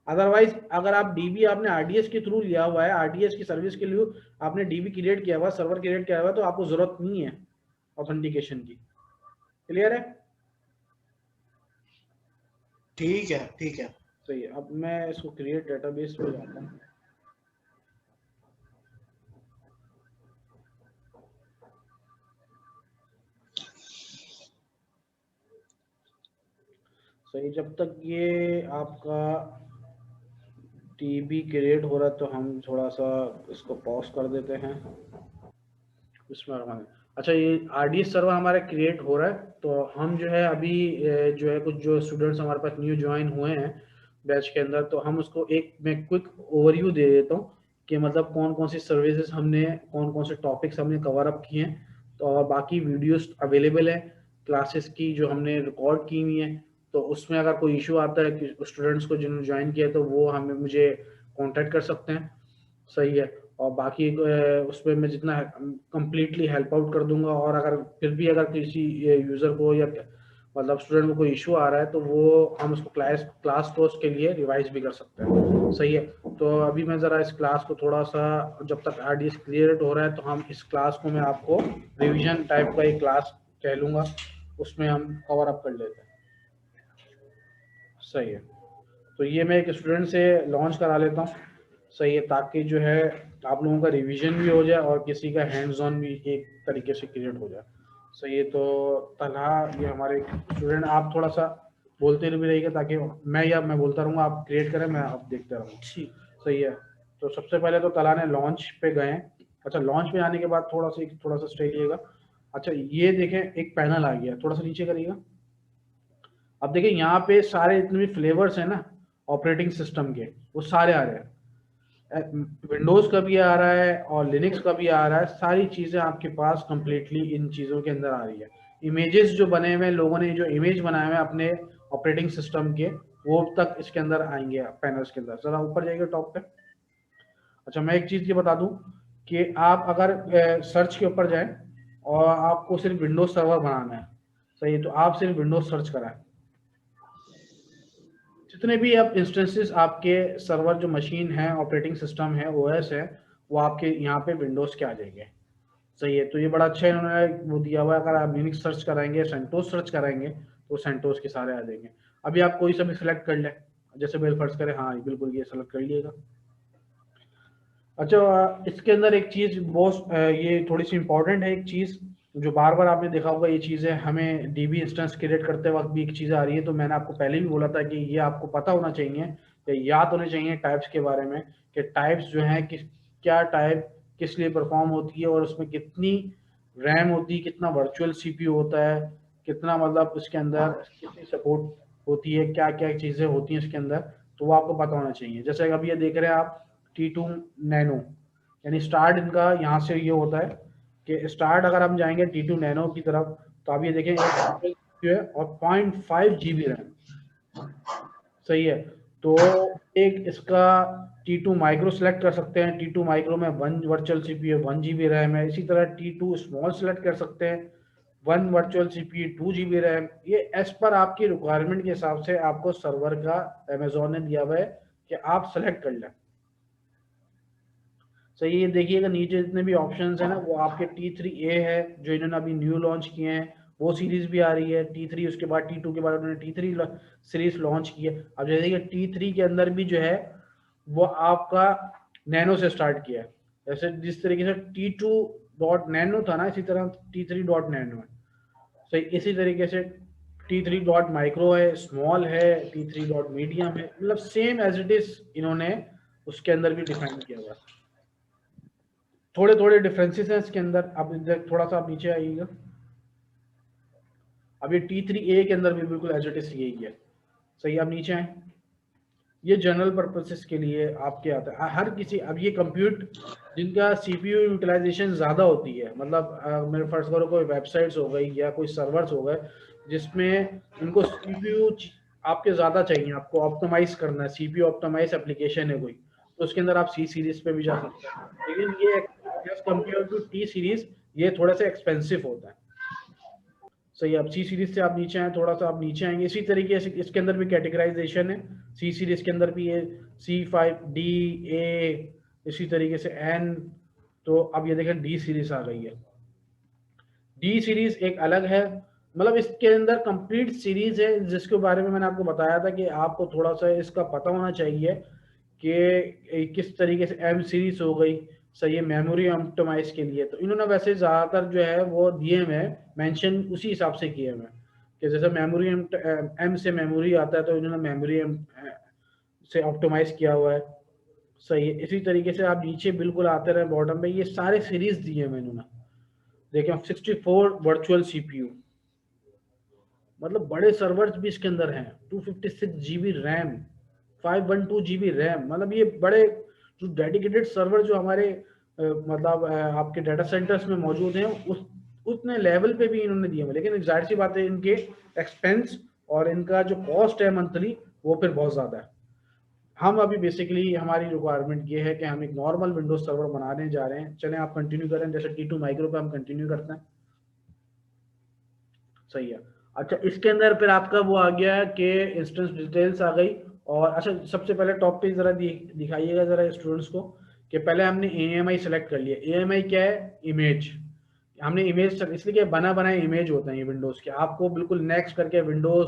अदरवाइज अगर आप डीबी आपने आरडीएस के थ्रू लिया हुआ है, आरडीएस की सर्विस के लिए आपने डीबी क्रिएट किया हुआ, सर्वर क्रिएट किया हुआ, तो आपको जरूरत नहीं है ऑथेंटिकेशन की। क्लियर है? ठीक है, ठीक है। सही है। अब मैं इसको क्रिएट डेटाबेस पे जाता हूँ। सही, जब तक ये आपका टीबी क्रिएट हो रहा है तो हम थोड़ा सा इसको पॉज कर देते हैं। इसमें अच्छा, ये आरडीएस सर्वर हमारा क्रिएट हो रहा है, तो हम जो है अभी जो है कुछ जो स्टूडेंट्स हमारे पास न्यू ज्वाइन हुए हैं बैच के अंदर, तो हम उसको एक मैं क्विक ओवरव्यू दे देता हूँ कि मतलब कौन कौन सी सर्विसेज हमने, कौन कौन से टॉपिक्स हमने कवर अप किए हैं। तो और बाकी वीडियोस अवेलेबल है क्लासेस की जो हमने रिकॉर्ड की हुई है, तो उसमें अगर कोई इशू आता है कि स्टूडेंट्स को जिन्होंने ज्वाइन किया, तो वो हमें मुझे कॉन्टेक्ट कर सकते हैं। सही है। और बाकी उसमें मैं जितना कंप्लीटली हेल्प आउट कर दूंगा, और अगर फिर भी अगर किसी यूजर को या मतलब स्टूडेंट को कोई इशू आ रहा है, तो वो हम उसको क्लास कोर्स के लिए रिवाइज भी कर सकते हैं। सही है। तो अभी मैं जरा इस क्लास को थोड़ा सा, जब तक आरडीएस क्लियर हो रहा है, तो हम इस क्लास को मैं आपको रिवीजन टाइप का एक क्लास कह लूंगा, उसमें हम कवर अप कर लेते हैं। सही है। तो ये मैं एक स्टूडेंट से लॉन्च करा लेता हूँ। सही है, ताकि जो है आप लोगों का रिवीजन भी हो जाए और किसी का हैंड्स ऑन भी एक तरीके से क्रिएट हो जाए। सही है। तो तलहा, ये हमारे स्टूडेंट, आप थोड़ा सा बोलते भी रहिएगा ताकि मैं बोलता रहूँगा, आप क्रिएट करें, मैं आप देखते रहूँगा। सही है। तो सबसे पहले तो तलहा ने लॉन्च पे गए। अच्छा, लॉन्च पे आने के बाद थोड़ा सा स्टे लीजिएगा। अच्छा, ये देखें एक पैनल आ गया, थोड़ा सा नीचे करिएगा। अब देखिए यहाँ पे सारे जितने भी फ्लेवर्स हैं ना ऑपरेटिंग सिस्टम के, वो सारे आ रहे हैं। विंडोज का भी आ रहा है और लिनक्स का भी आ रहा है, सारी चीजें आपके पास कंप्लीटली इन चीजों के अंदर आ रही है। इमेजेस जो बने हुए हैं, लोगों ने जो इमेज बनाए हुए हैं अपने ऑपरेटिंग सिस्टम के, वो तक इसके अंदर आएंगे पैनल्स के अंदर। जरा ऊपर जाइएगा टॉप पे। अच्छा, मैं एक चीज ये बता दूं कि आप अगर सर्च के ऊपर जाएं और आपको सिर्फ विंडोज सर्वर बनाना है, सही है, तो आप सिर्फ विंडोज सर्च कराएं। जितने भी अब इंस्टेंसेस आपके सर्वर जो मशीन है, ऑपरेटिंग सिस्टम है, ओएस है, वो आपके यहाँ पे विंडोज के आ जाएंगे। सही है। तो ये बड़ा अच्छा इन्होंने वो दिया हुआ है। अगर आप लिनक्स सर्च कराएंगे, सेंटोस सर्च कराएंगे, तो सेंटोस के सारे आ जाएंगे। अभी आप कोई सा भी सिलेक्ट कर लें, जैसे बेल फर्ज करें, हाँ बिल्कुल ये सेलेक्ट कर लीजिएगा। अच्छा, इसके अंदर एक चीज बहुत ये थोड़ी सी इंपॉर्टेंट है, एक चीज जो बार बार आपने देखा होगा, ये चीजें हमें डीबी इंस्टेंस क्रिएट करते वक्त भी एक चीज आ रही है, तो मैंने आपको पहले भी बोला था कि ये आपको पता होना चाहिए या याद होने चाहिए टाइप्स के बारे में, कि टाइप्स जो है क्या टाइप किस लिए परफॉर्म होती है, और उसमें कितनी रैम होती है, कितना वर्चुअल सीपीयू होता है, कितना मतलब उसके अंदर कितनी सपोर्ट होती है, क्या क्या चीजें होती हैं इसके अंदर, तो वो आपको पता होना चाहिए। जैसे अभी ये देख रहे हैं आप T2 नैनो, यानी स्टार्ट इनका यहाँ से ये होता है कि स्टार्ट अगर हम जाएंगे T2 नैनो की तरफ, तो आप ये देखें जो है और 0.5 GB रैम। सही है। तो एक इसका T2 माइक्रो सेलेक्ट कर सकते हैं, T2 माइक्रो में 1 वर्चुअल सीपीयू 1 GB रैम है। इसी तरह T2 स्मॉल सेलेक्ट कर सकते हैं, 1 वर्चुअल सीपीयू 2 GB रैम। ये एज पर आपकी रिक्वायरमेंट के हिसाब से आपको सर्वर का अमेजोन ने दिया हुआ है कि आप सेलेक्ट कर लें। सही है। देखिएगा नीचे जितने भी ऑप्शंस है ना, वो आपके T3A है जो इन्होंने अभी न्यू लॉन्च किए हैं, वो सीरीज भी आ रही है T3, उसके बाद T2 के बाद उन्होंने T3 सीरीज लॉन्च की है। अब जैसे कि T3 के अंदर भी जो है वो आपका नैनो से स्टार्ट किया है, जैसे जिस तरीके से T2 डॉट नैनो था ना, इसी तरह T3 डॉट नैनो है। सही, इसी तरीके से T3 डॉट माइक्रो है, स्मॉल है, T3 डॉट मीडियम है, मतलब सेम एज इट इज इन्होंने उसके अंदर भी डिफाइन किया हुआ है। थोड़े थोड़े डिफरेंसेस हैं इसके अंदर। अब थोड़ा सा आप नीचे आइएगा, अब ये T3A के अंदर भी बिल्कुल एज इट इज यही है। सही, आप नीचे आए, ये जनरल पर्पसेस के लिए आपके आता है हर किसी। अब ये कंप्यूट जिनका सीपीयू यूटिलाइजेशन ज़्यादा होती है, मतलब मेरे फर्स्ट करो कोई वेबसाइट्स हो गई या कोई सर्वर्स हो गए जिसमें इनको सीपीयू आपके ज़्यादा चाहिए, आपको ऑप्टिमाइज करना है, सीपीयू ऑप्टिमाइज एप्लीकेशन है कोई, तो उसके अंदर आप सी सीरीज पे भी जा सकते हैं। लेकिन ये as compare to T series ये थोड़ा सा एक्सपेंसिव होता है। सही, अब सी सीरीज से आप नीचे आए, थोड़ा सा आप नीचे आएंगे, इसी तरीके से इसके अंदर भी कैटेगराइजेशन है। सी सीरीज के अंदर भी है C5D A, इसी तरीके से N। तो अब ये देखें डी सीरीज आ गई है। डी सीरीज एक अलग है, मतलब इसके अंदर कंप्लीट सीरीज है जिसके बारे में मैंने आपको बताया था कि आपको थोड़ा सा इसका पता होना चाहिए कि किस तरीके से एम सीरीज हो गई। सही है, मेमोरी ऑप्टिमाइज के लिए तो इन्होंने वैसे ज़्यादातर जो है वो दिए में मेंशन उसी हिसाब से किए हुए कि जैसे मेमोरी एम से मेमोरी आता है तो इन्होंने मेमोरी से ऑप्टिमाइज किया हुआ है। सही है, इसी तरीके से आप नीचे बिल्कुल आते रहे बॉटम पे, ये सारे सीरीज दिए हुए इन्होंने। देखिए 64 वर्चुअल सीपीयू, मतलब बड़े सर्वर्स भी इसके अंदर हैं। 256 GB रैम, 512 GB रैम, मतलब ये बड़े जो डेडिकेटेड सर्वर जो हमारे मतलब आपके डाटा सेंटर्स में मौजूद हैं उस उतने लेवल पे भी इन्होंने दिए हैं। लेकिन जाहिर सी बात है इनके एक्सपेंस और इनका जो कॉस्ट है मंथली वो फिर बहुत ज़्यादा है। हम अभी बेसिकली हमारी रिक्वायरमेंट ये है कि हम एक नॉर्मल विंडोज सर्वर बनाने जा रहे हैं। चलें आप कंटिन्यू करें, जैसे T2 माइक्रो पे हम कंटिन्यू करते हैं। सही है। अच्छा, इसके अंदर फिर आपका वो आ गया कि इंस्टेंस डिटेल्स आ गई। और अच्छा, सबसे पहले टॉप पे जरा दिखाइएगा जरा स्टूडेंट्स को कि पहले हमने AMI सेलेक्ट कर लिया। AMI क्या है? इमेज। हमने इमेज इसलिए कि बना बनाए इमेज होते हैं ये विंडोज के। आपको बिल्कुल नेक्स्ट करके विंडोज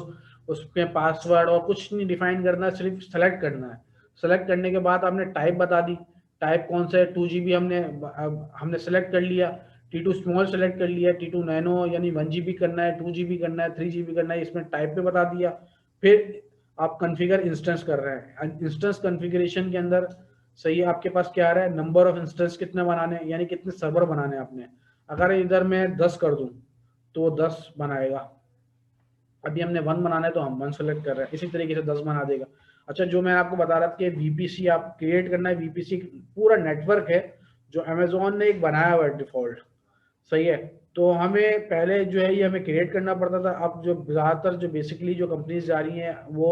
उसमें पासवर्ड और कुछ नहीं डिफाइन करना, सिर्फ सेलेक्ट करना है। सेलेक्ट करने के बाद आपने टाइप बता दी, टाइप कौन सा है, 2 GB हमने सेलेक्ट कर लिया। T2 स्मॉल सेलेक्ट कर लिया, T2 नैनो यानी 1 GB करना है, 2 GB करना है, 3 GB करना है, इसमें टाइप पे बता दिया। फिर आप कॉन्फ़िगर इंस्टेंस कर रहे हैं। इंस्टेंस कॉन्फ़िगरेशन के अंदर सही है, आपके पास क्या आ रहा है, नंबर ऑफ इंस्टेंस कितने बनाने हैं, यानी कितने सर्वर बनाने हैं आपने। अगर इधर मैं 10 कर दूं तो वो 10 बनाएगा। अभी हमने 1 बनाना है तो हम 1 सेलेक्ट कर रहे हैं, इसी तरीके से 10 बना देगा। अच्छा, जो मैं आपको बता रहा था कि VPC आप क्रिएट करना है, VPC पूरा नेटवर्क है जो अमेजोन ने एक बनाया हुआ है डिफॉल्ट। सही है, तो हमें पहले जो है ये हमें क्रिएट करना पड़ता था। अब जो ज़्यादातर जो बेसिकली जो कंपनीज जा रही हैं वो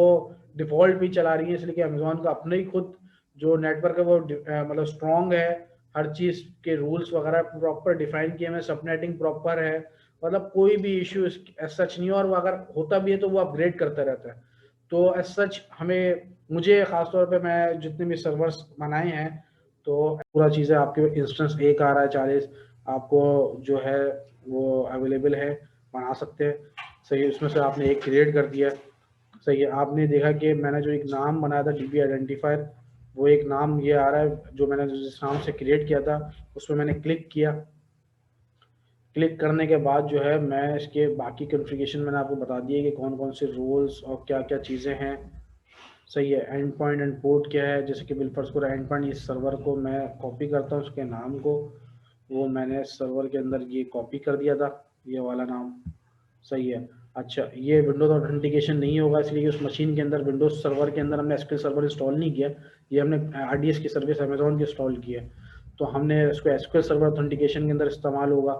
डिफ़ॉल्ट भी चला रही हैं, इसलिए कि अमेजोन का अपना ही खुद जो नेटवर्क है वो मतलब स्ट्रॉन्ग है। हर चीज़ के रूल्स वगैरह प्रॉपर डिफाइन किए हुए, सबनेटिंग प्रॉपर है, मतलब कोई भी इशू एज सच नहीं है। और वो अगर होता भी है तो वो अपग्रेड करता रहता है। तो एज सच हमें, मुझे ख़ासतौर पे मैं जितने भी सर्वर्स बनाए हैं तो पूरा चीज़ें आपके इंस्टेंस एक आ रहा है 40 आपको जो है वो अवेलेबल है, बना सकते हैं। सही है, उसमें से आपने एक क्रिएट कर दिया। सही है, आपने देखा कि मैंने जो एक नाम बनाया था DB आइडेंटिफायर, वो एक नाम ये आ रहा है जो मैंने जिस नाम से क्रिएट किया था उसमें मैंने क्लिक किया। क्लिक करने के बाद जो है मैं इसके बाकी कॉन्फ़िगरेशन मैंने आपको बता दिए कि कौन कौन से रोल्स और क्या क्या चीज़ें हैं। सही है, एंड पॉइंट एंड पोर्ट क्या है, जैसे कि बिलफर्स को एंड पॉइंट, इस सर्वर को मैं कॉपी करता हूँ उसके नाम को, वो मैंने सर्वर के अंदर ये कॉपी कर दिया था, ये वाला नाम। सही है। अच्छा, ये विंडोज ऑथेंटिकेशन नहीं होगा इसलिए उस मशीन के अंदर विंडोज सर्वर के अंदर हमने एसक्यूएल सर्वर इंस्टॉल नहीं किया, ये हमने RDS की सर्विस अमेजोन की इंस्टॉल की है। तो हमने इसको एसक्यूएल सर्वर ऑथेंटिकेशन के अंदर इस्तेमाल होगा।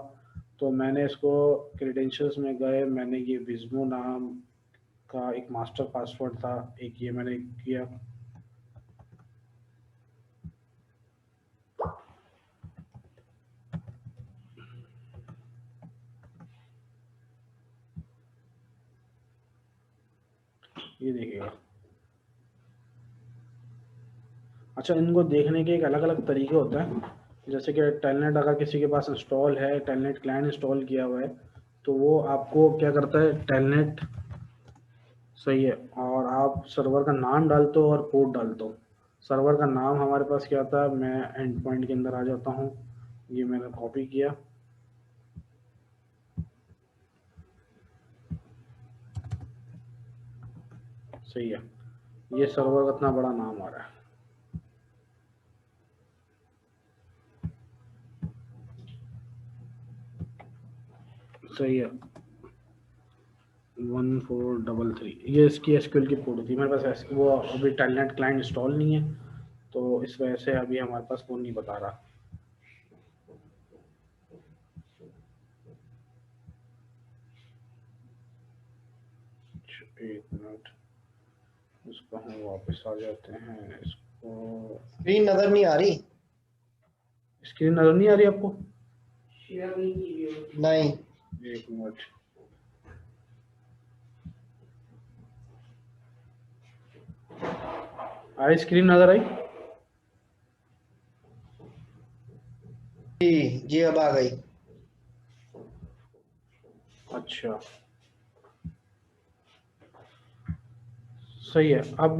तो मैंने इसको क्रेडेंशियल्स में गए, मैंने ये विज्मो नाम का एक मास्टर पासवर्ड था, एक ये मैंने किया। ये देखिएगा। अच्छा, इनको देखने के एक अलग अलग तरीके होता है, जैसे कि टेलनेट अगर किसी के पास इंस्टॉल है, टेलनेट क्लाइंट इंस्टॉल किया हुआ है, तो वो आपको क्या करता है, टेलनेट। सही है, और आप सर्वर का नाम डालते हो और पोर्ट डालते हो। सर्वर का नाम हमारे पास क्या था, मैं एंड पॉइंट के अंदर आ जाता हूँ, ये मैंने कॉपी किया। सही है, ये सर्वर का इतना बड़ा नाम आ रहा है। सही है, 1433 ये इसकी एसक्यूएल की पोर्ट थी मेरे पास। वो अभी टेलनेट क्लाइंट इंस्टॉल नहीं है, तो इस वजह से अभी हमारे पास वो नहीं बता रहा। एक मिनट, इसको हम वापस आ जाते हैं। इसको स्क्रीन नजर नहीं आ रही? स्क्रीन नजर नहीं आ रही आपको? नहीं। एक मिनट, आई स्क्रीन नजर आई? जी जी, अब आ गई। अच्छा सही है। अब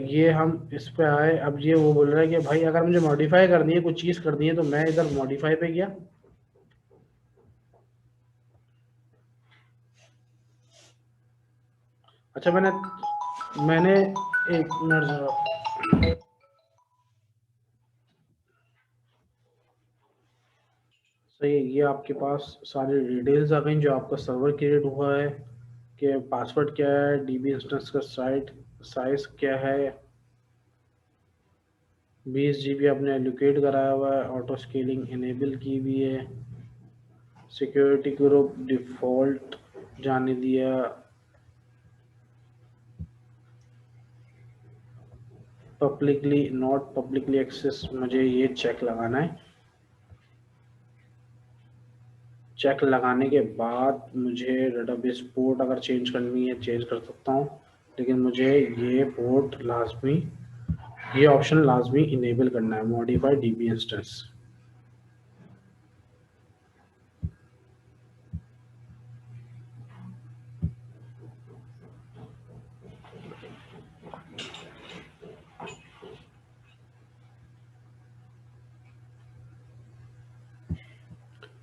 ये हम इस पे आए। अब ये वो बोल रहा है कि भाई अगर मुझे मॉडिफाई करनी है, कुछ चीज़ करनी है, तो मैं इधर मॉडिफाई पे गया। अच्छा मैंने मैंने एक मिनट जरा, सही है, ये आपके पास सारी डिटेल्स आ गई जो आपका सर्वर क्रिएट हुआ है, कि पासवर्ड क्या है, डीबी इंस्टेंस का साइज क्या है, 20 GB आपने एलोकेट कराया हुआ है, ऑटो स्केलिंग इनेबल की भी है, सिक्योरिटी ग्रुप डिफॉल्ट जाने दिया, पब्लिकली नॉट पब्लिकली एक्सेस, मुझे ये चेक लगाना है। चेक लगाने के बाद मुझे डेटाबेस पोर्ट अगर चेंज करनी है चेंज कर सकता हूँ, लेकिन मुझे ये पोर्ट लाजमी, ये ऑप्शन लाजमी इनेबल करना है, मॉडिफाई डीबी इंस्टेंस।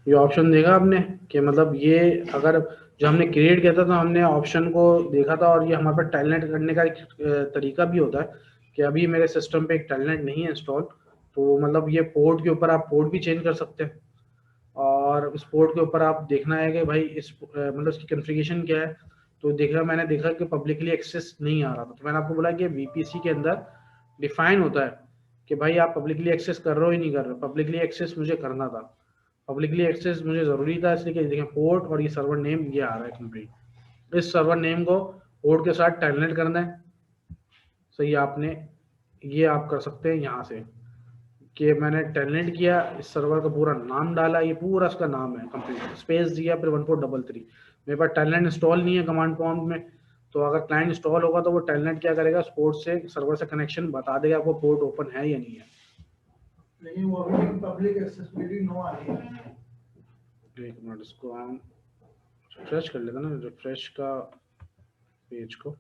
ये ऑप्शन देखा आपने कि मतलब ये अगर जो हमने क्रिएट किया था तो हमने ऑप्शन को देखा था, और ये हमारे पास टेलनेट करने का एक तरीका भी होता है कि अभी मेरे सिस्टम पे एक टेलनेट नहीं है इंस्टॉल, तो मतलब ये पोर्ट के ऊपर आप पोर्ट भी चेंज कर सकते हैं, और उस पोर्ट के ऊपर आप देखना है कि भाई इस मतलब इसकी कॉन्फ़िगरेशन क्या है। तो मैंने देखा कि पब्लिकली एक्सेस नहीं आ रहा था, तो मैंने आपको बोला कि वीपीसी के अंदर डिफाइन होता है कि भाई आप पब्लिकली एक्सेस कर रहे हो ही नहीं कर रहे हो। पब्लिकली एक्सेस मुझे करना था, पब्लिकली एक्सेस मुझे ज़रूरी था, इसलिए कि देखें पोर्ट और ये सर्वर नेम ये आ रहा है कंप्लीट, इस सर्वर नेम को पोर्ट के साथ टेलनेट करना है। सही, आपने ये आप कर सकते हैं यहाँ से कि मैंने टेलनेट किया, इस सर्वर का पूरा नाम डाला, ये पूरा इसका नाम है कंप्लीट, स्पेस दिया, फिर 1433। मेरे पास टेलनेट इंस्टॉल नहीं है कमांड प्रॉम्प्ट में, तो अगर क्लाइंट इंस्टॉल होगा तो वो टेलनेट क्या करेगा, पोर्ट से सर्वर से कनेक्शन बता देगा आपको पोर्ट ओपन है या नहीं है। लेकिन वो अभी पब्लिक एक्सेसिबिलिटी नो आ रही है। एक मिनट, इसको हम रिफ्रेश कर लेते ना, रिफ्रेश का पेज को।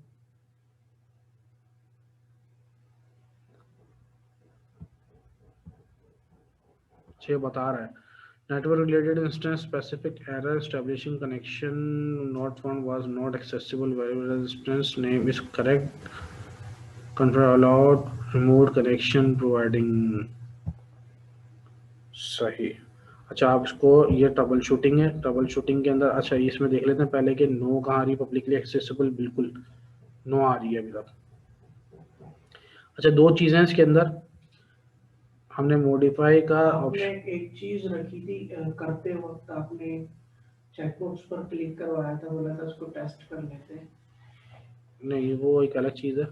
ये बता रहा है network related instance specific error establishing connection not found was not accessible wherever instance name is correct, control allowed remote connection providing। सही। अच्छा आप इसको, ये ट्रबल शूटिंग है, ट्रबल शूटिंग के अंदर अच्छा इसमें देख लेते हैं पहले कि नो कहाँ आ रही, पब्लिकली एक्सेसिबल बिल्कुल नो आ रही है अभी तक। अच्छा दो चीज़ें इसके अंदर, हमने मॉडिफाई का आपने ऑप्शन, एक चीज रखी थी करते वक्त आपने चेकबॉक्स पर क्लिक करवाया था, बोला था उसको टेस्ट कर लेते हैं। नहीं वो एक अलग चीज़ है।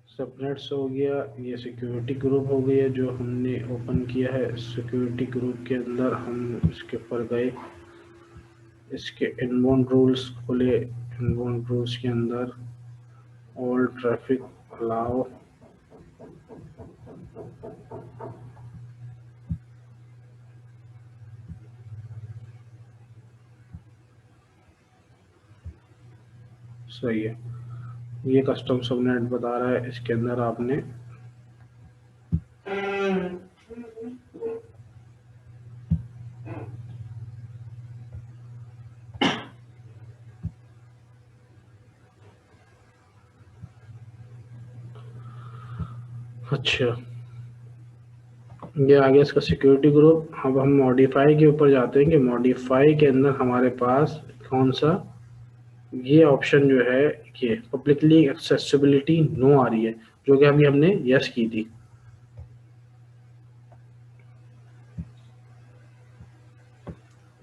सबनेट्स हो गया, ये सिक्योरिटी ग्रुप हो गया जो हमने ओपन किया है। सिक्योरिटी ग्रुप के अंदर हम इसके ऊपर गए, इसके इनबाउंड रूल्स खोले, इनबाउंड रूल्स के अंदर ऑल ट्रैफिक अलाउ, सही है, ये कस्टम सबनेट बता रहा है, इसके अंदर आपने अच्छा, ये आ गया इसका सिक्योरिटी ग्रुप। अब हम मॉडिफाई के ऊपर जाते हैं कि मॉडिफाई के अंदर हमारे पास कौन सा, ये ऑप्शन जो है, ये पब्लिकली एक्सेसिबिलिटी नो आ रही है, जो कि अभी हमने यस की थी।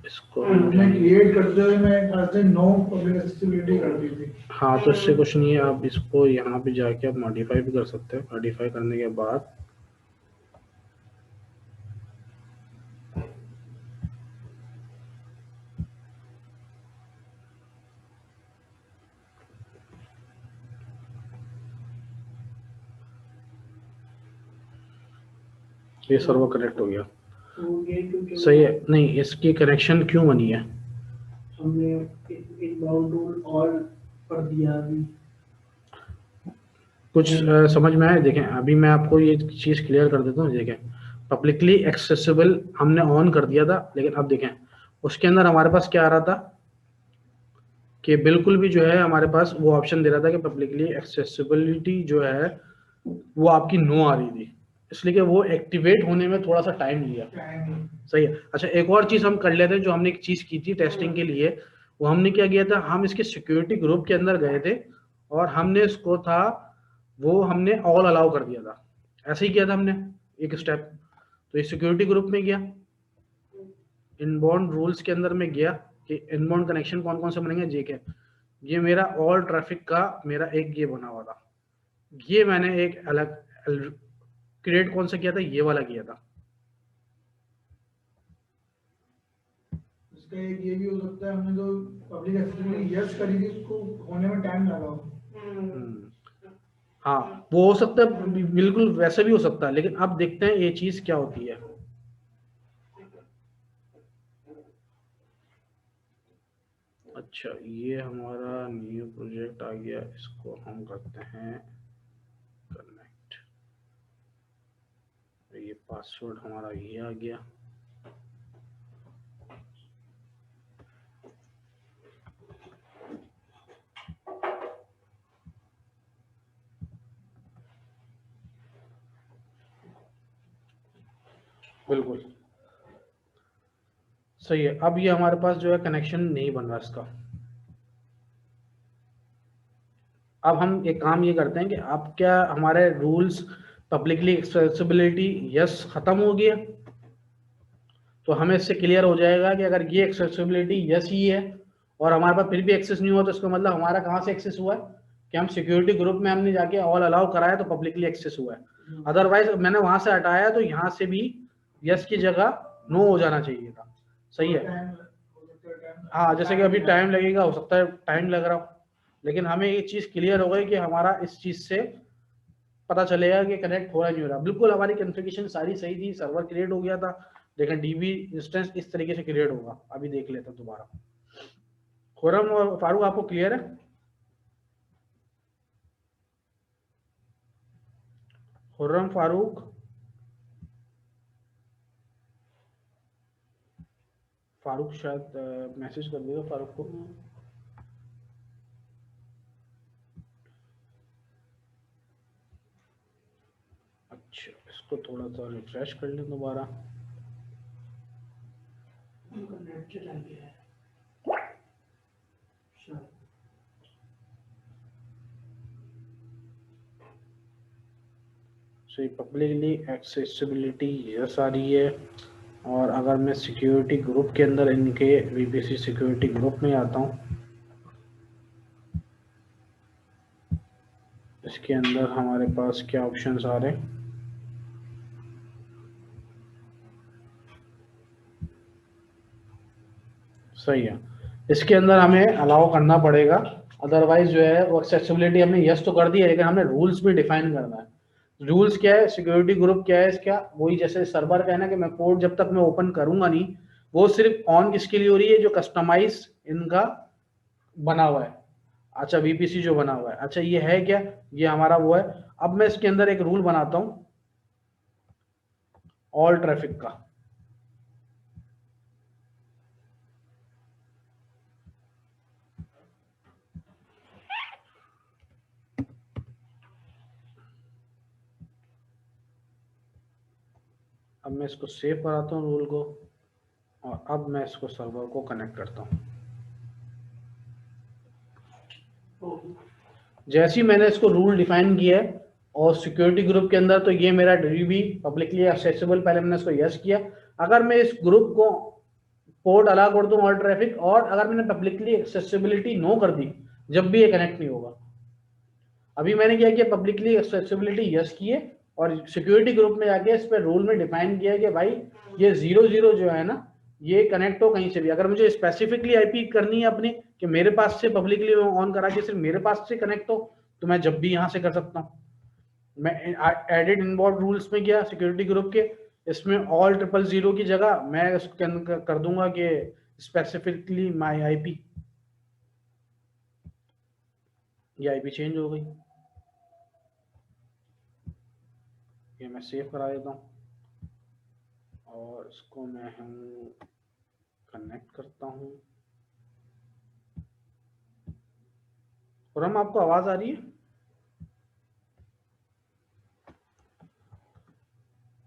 इसको हमने क्रिएट करते हुए मैं खाते नो पब्लिक एक्सेसिबिलिटी कर दी थी। हाँ, तो इससे कुछ नहीं है, आप इसको यहाँ पे जाके आप मॉडिफाई भी कर सकते हैं। मॉडिफाई करने के बाद ये सर्वर कनेक्ट हो गया। तो ये क्योंकि सही है। नहीं, इसकी कनेक्शन क्यों बनी है? हमने इनबाउंड रूल ऑल पर दिया अभी। कुछ समझ में आया? देखें, अभी मैं आपको ये चीज़ क्लियर कर देता हूँ। देखें, पब्लिकली एक्सेसिबल हमने ऑन कर दिया था, लेकिन अब देखें उसके अंदर हमारे पास क्या आ रहा था कि बिल्कुल भी जो है हमारे पास वो ऑप्शन दे रहा था कि पब्लिकली एक्सेसिबिलिटी जो है वो आपकी नो आ रही थी, इसलिए कि वो एक्टिवेट होने में थोड़ा सा टाइम लिया। सही है। अच्छा, एक और चीज़ हम कर लेते हैं, जो हमने एक चीज़ की थी टेस्टिंग के लिए, वो हमने क्या किया था, हम इसके सिक्योरिटी ग्रुप के अंदर गए थे और हमने इसको था वो हमने ऑल अलाउ कर दिया था। ऐसे ही किया था हमने एक स्टेप। तो ये सिक्योरिटी ग्रुप में गया, इनबाउंड रूल्स के अंदर में गया कि इनबाउंड कनेक्शन कौन कौन से बनेंगे। जे के, ये मेरा ऑल ट्रैफिक का मेरा एक ये बना हुआ था, ये मैंने एक अलग क्रिएट कौन सा किया था, ये वाला किया था। इसका एक ये भी हो सकता है हमने जो पब्लिक एक्सेसिबिलिटी यस करी थी उसको होने में टाइम लगा हो। हाँ, वो हो सकता है, बिल्कुल वैसे भी हो सकता है, लेकिन अब देखते हैं ये चीज क्या होती है। अच्छा, ये हमारा न्यू प्रोजेक्ट आ गया, इसको हम करते हैं कनेक्ट। ये पासवर्ड हमारा ये आ गया। बिल्कुल सही है। अब ये हमारे पास जो है कनेक्शन नहीं बन रहा इसका। अब हम एक काम ये करते हैं कि अब क्या हमारे रूल्स पब्लिकली एक्सेसिबिलिटी यस खत्म हो गया, तो हमें इससे क्लियर हो जाएगा कि अगर ये एक्सेसिबिलिटी यस ही है और हमारे पास फिर भी एक्सेस नहीं हुआ, तो इसका मतलब हमारा कहाँ से एक्सेस हुआ है कि हम सिक्योरिटी ग्रुप में हमने जाके ऑल अलाउ कराया तो पब्लिकली एक्सेस हुआ है। अदरवाइज मैंने वहां से हटाया तो यहाँ से भी यस की जगह नो हो जाना चाहिए था। सही है। हाँ, जैसे कि अभी टाइम लगेगा, हो सकता है टाइम लग रहा हो, लेकिन हमें ये चीज क्लियर हो गई कि हमारा इस चीज से पता चलेगा कि कनेक्ट हो रहा नहीं हो रहा। बिल्कुल हमारी कॉन्फ़िगरेशन सारी सही थी, सर्वर क्रिएट हो गया था, लेकिन डीबी इंस्टेंस इस तरीके से क्रिएट होगा। अभी देख लेते हैं दोबारा। खुरम और फारूक, आपको क्लियर है? खुर्रम, फारूक, फारूक शायद मैसेज कर देगा फारूक को। अच्छा, इसको थोड़ा सा रिफ्रेश कर लें दोबारा। नेट चला गया है। सो पब्लिकली एक्सेसिबिलिटी यस आ रही है। और अगर मैं सिक्योरिटी ग्रुप के अंदर इनके वीपीसी सिक्योरिटी ग्रुप में आता हूँ, इसके अंदर हमारे पास क्या ऑप्शंस आ रहे हैं। सही है। इसके अंदर हमें अलाउ करना पड़ेगा, अदरवाइज जो है वो एक्सेसिबिलिटी हमने यस तो कर दी है, लेकिन हमने रूल्स भी डिफाइन करना है। रूल्स क्या है, सिक्योरिटी ग्रुप क्या है इसका, वही जैसे सर्वर का है ना कि मैं कोड जब तक मैं ओपन करूंगा नहीं, वो सिर्फ ऑन किसके लिए हो रही है, जो कस्टमाइज इनका बना हुआ है। अच्छा, वीपीसी जो बना हुआ है, अच्छा ये है क्या, ये हमारा वो है। अब मैं इसके अंदर एक रूल बनाता हूं ऑल ट्रैफिक का। अब मैं इसको सेव कराता हूँ रूल को, और अब मैं इसको सर्वर को कनेक्ट करता हूँ। जैसे ही मैंने इसको रूल डिफाइन किया है और सिक्योरिटी ग्रुप के अंदर, तो ये मेरा डीबी पब्लिकली एक्सेसिबल, पहले मैंने इसको यस किया। अगर मैं इस ग्रुप को पोर्ट अलाउ कर दूं ऑल ट्रैफिक, और अगर मैंने पब्लिकली एक्सेसिबिलिटी नो कर दी, जब भी ये कनेक्ट नहीं होगा। अभी मैंने क्या किया, पब्लिकली एक्सेसिबिलिटी यस किए और सिक्योरिटी ग्रुप में जाके इस पर रूल में डिफाइन किया कि भाई ये 00 जो है ना, ये कनेक्ट हो कहीं से भी। अगर मुझे स्पेसिफिकली आईपी करनी है अपनी कि मेरे पास से पब्लिकली ऑन करा के सिर्फ मेरे पास से कनेक्ट हो, तो मैं जब भी यहाँ से कर सकता हूँ। मैं एडिट इनवॉल्व रूल्स में गया सिक्योरिटी ग्रुप के, इसमें ऑल 000 की जगह मैं इसके अंदर कर दूंगा कि स्पेसिफिकली माई आईपी। ये आईपी चेंज हो गई, ये मैं सेव करा देता हूँ और इसको मैं कनेक्ट करता हूँ। और हम आपको आवाज आ रही है?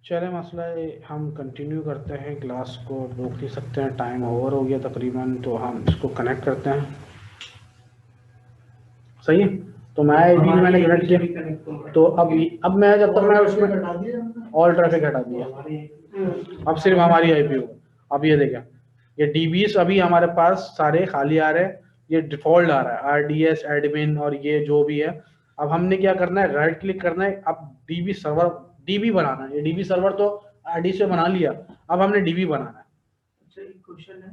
चले, मसला है, हम कंटिन्यू करते हैं, क्लास को रोक नहीं सकते हैं, टाइम ओवर हो गया तकरीबन, तो हम इसको कनेक्ट करते हैं। सही है, तो मैंने कनेक्ट किया, तो अब मैं जब तक मैं उसमें ऑल ट्रैफिक हटा दिया, अब सिर्फ हमारी आईपी हो। अब ये देखें, ये डीबीस अभी हमारे पास सारे खाली आ रहे हैं, ये डिफॉल्ट आ रहा है आरडीएस एडमिन और ये जो भी है। अब हमने क्या करना है, राइट क्लिक करना है, अब डीबी सर्वर, डीबी बनाना है। ये डीबी सर्वर तो आरडी से बना लिया, अब हमने डीबी बनाना है। अच्छा, एक क्वेश्चन है,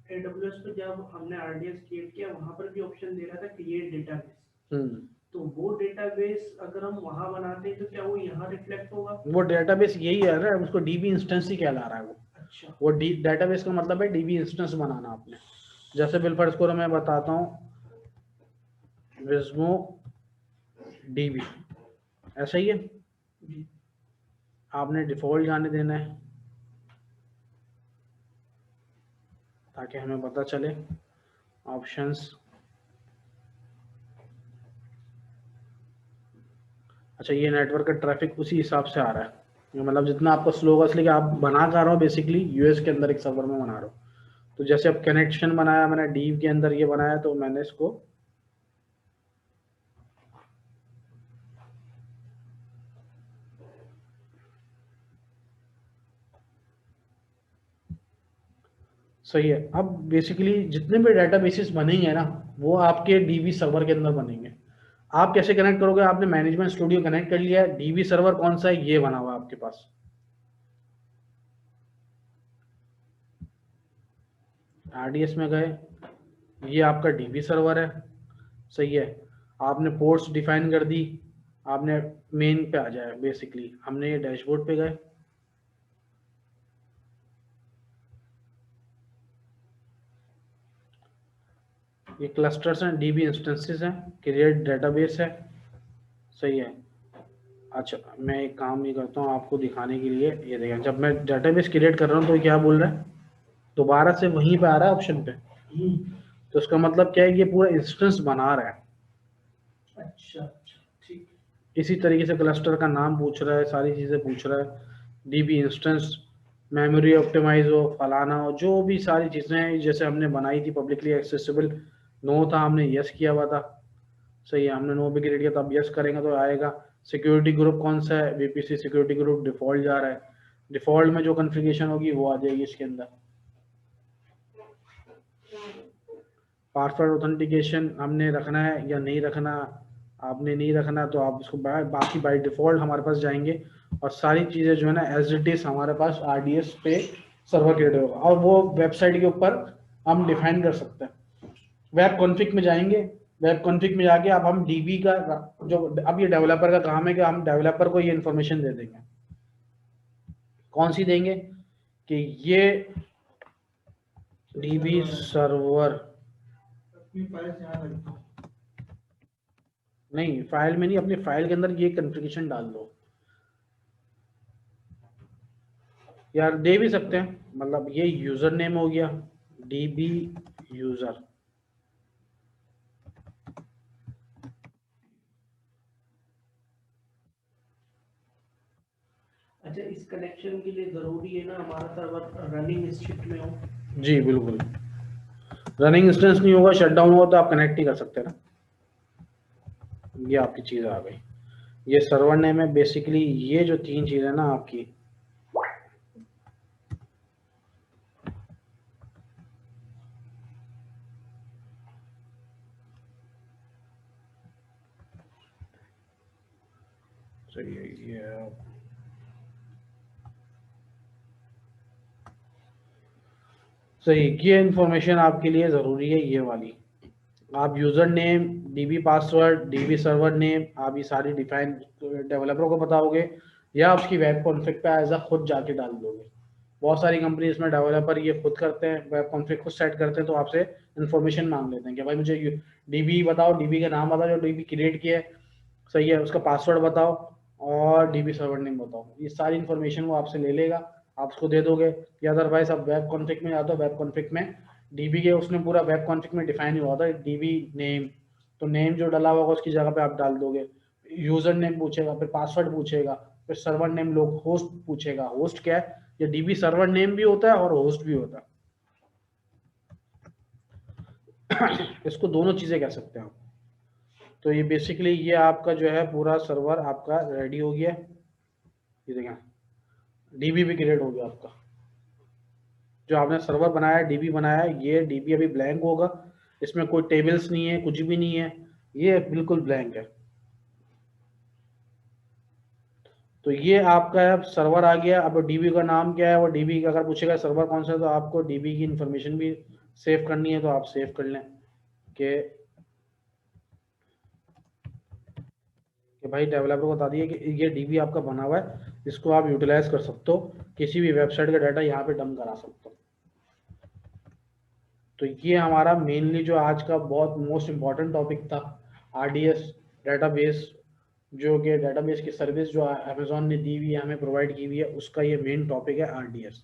AWS पे जब हमने RDS क्रिएट किया, वहां पर भी ऑप्शन दे रहा था क्रिएट डेटाबेस, तो वो डेटाबेस अगर हम वहां बनाते हैं तो क्या वो यहाँ रिफ्लेक्ट होगा? वो डेटाबेस यही है ना, उसको डीबी इंस्टेंस ही कहला रहा है वो। अच्छा, वो डेटाबेस का मतलब है डीबी इंस्टेंस बनाना आपने। जैसे बिलफर्ज को मैं बताता हूँ, विस्मो डीबी, ऐसा ही है, आपने डिफॉल्ट जाने देना है ताकि हमें पता चले। ऑप्शंस, अच्छा ये नेटवर्क का ट्रैफिक उसी हिसाब से आ रहा है, मतलब जितना आपको स्लो होगा, इसलिए आप बना कर रहा हो बेसिकली यूएस के अंदर एक सर्वर में बना रहा हो। तो जैसे अब कनेक्शन बनाया मैंने डीव के अंदर, ये बनाया, तो मैंने इसको सही है। अब बेसिकली जितने भी डेटाबेसेस बनेंगे ना, वो आपके डीबी सर्वर के अंदर बनेंगे। आप कैसे कनेक्ट करोगे, आपने मैनेजमेंट स्टूडियो कनेक्ट कर लिया है, डीबी सर्वर कौन सा है, ये बना हुआ आपके पास। आरडीएस में गए, ये आपका डीबी सर्वर है, सही है। आपने पोर्ट्स डिफाइन कर दी, आपने मेन पे आ जाए। बेसिकली हमने ये डैशबोर्ड पे गए, ये क्लस्टर्स हैं, डीबी इंस्टेंसेस हैं, क्रिएट डेटाबेस है, सही है। अच्छा मैं एक काम ये करता हूँ आपको दिखाने के लिए, ये देखें, जब मैं डेटाबेस क्रिएट कर रहा हूँ तो क्या बोल रहा है, दोबारा से वहीं पे आ रहा है ऑप्शन पे, तो इसका मतलब क्या है, ये पूरा इंस्टेंस बना रहा है। अच्छा, ठीक। इसी तरीके से क्लस्टर का नाम पूछ रहा है, सारी चीज़ें पूछ रहा है, डीबी इंस्टेंस, मेमोरी ऑप्टिमाइज हो, फलाना हो, जो भी सारी चीज़ें जैसे हमने बनाई थी पब्लिकली एक्सेसिबल, नो था, हमने यस किया हुआ था, सही है। हमने नो भी क्रिएट किया, तो अब यस करेंगे तो आएगा। सिक्योरिटी ग्रुप कौन सा है, वीपीसी सिक्योरिटी ग्रुप डिफॉल्ट जा रहा है, डिफॉल्ट में जो कॉन्फ़िगरेशन होगी वो आ जाएगी इसके अंदर। पासवर्ड ऑथेंटिकेशन हमने रखना है या नहीं रखना, आपने नहीं रखना तो आप उसको बाकी बाय डिफॉल्ट हमारे पास जाएंगे और सारी चीज़ें जो है ना एज इट इज हमारे पास आरडीएस पे सर्वर क्रिएट होगा, और वो वेबसाइट के ऊपर हम डिफाइन कर सकते हैं। वेब कॉन्फ़िग में जाएंगे, वेब कॉन्फ़िग में जाके अब हम डीबी का जो, अब ये डेवलपर का काम है कि हम डेवलपर को ये इन्फॉर्मेशन दे देंगे। कौन सी देंगे कि ये डीबी सर्वर, अपनी फाइल यहाँ रखता हूँ। नहीं फाइल में नहीं, अपनी फाइल के अंदर ये कॉन्फ़िगरेशन डाल दो यार, दे भी सकते हैं। मतलब ये यूजर नेम हो गया, डीबी यूजर, कनेक्शन के लिए जरूरी है ना हमारा सर्वर रनिंग स्टेट में हो? जी बिल्कुल, रनिंग इंस्टेंस नहीं होगा, शटडाउन होगा तो आप कनेक्ट नहीं कर सकते ना। ये आपकी चीज़ आ गई, ये सर्वर नेम है बेसिकली। ये जो 3 चीज़ है ना आपकी, ये सही, ये इंफॉर्मेशन आपके लिए ज़रूरी है ये वाली। आप user name, dB password, dB server name, आप ये सारी डिफाइन डेवलपर को बताओगे या उसकी वेब कॉन्फ़िग पे एज खुद जाके डाल दोगे। बहुत सारी कंपनीज में डेवलपर ये खुद करते हैं, वेब कॉन्फ़िग खुद सेट करते हैं, तो आपसे इन्फॉर्मेशन मांग लेते हैं कि भाई मुझे डीबी बताओ, डीबी का नाम बताओ जो डीबी क्रिएट किया है, सही है, उसका पासवर्ड बताओ और डीबी सर्वर नेम बताओ। ये सारी इन्फॉर्मेशन वो आपसे ले लेगा, आप उसको दे दोगे। या अदरवाइज आप वेब कॉन्फ़िग में जाते हो, वेब कॉन्फ़िग में डीबी के उसने पूरा वेब कॉन्फ़िग में डिफाइन हुआ था डीबी नेम, तो नेम जो डाला होगा उसकी जगह पे आप डाल दोगे। यूजर नेम पूछेगा, फिर पासवर्ड पूछेगा, फिर सर्वर नेम लोग होस्ट पूछेगा। होस्ट क्या है? ये डीबी सर्वर नेम भी होता है और होस्ट भी होता है। इसको दोनों चीजें कह सकते हैं आप। तो ये बेसिकली ये आपका जो है पूरा सर्वर आपका रेडी हो गया। ये देखें, डीबी भी क्रिएट हो गया आपका। जो आपने सर्वर बनाया, डीबी बनाया, ये डीबी अभी ब्लैंक होगा, इसमें कोई टेबल्स नहीं है, कुछ भी नहीं है, ये बिल्कुल ब्लैंक है। तो ये आपका सर्वर आ गया। अब डीबी का नाम क्या है, वो डीबी का अगर पूछेगा सर्वर कौन सा है, तो आपको डीबी की इंफॉर्मेशन भी सेव करनी है, तो आप सेव कर लें कि भाई डेवलपर को बता दिए कि ये डीबी आपका बना हुआ है, इसको आप यूटिलाइज कर सकते हो, किसी भी वेबसाइट का डाटा यहाँ पे डंप करा सकते हो। तो ये हमारा मेनली जो आज का बहुत मोस्ट इम्पॉर्टेंट टॉपिक था, आरडीएस डेटाबेस, जो कि डेटाबेस की सर्विस जो अमेजोन ने दी हुई है, हमें प्रोवाइड की हुई है, उसका ये मेन टॉपिक है आरडीएस,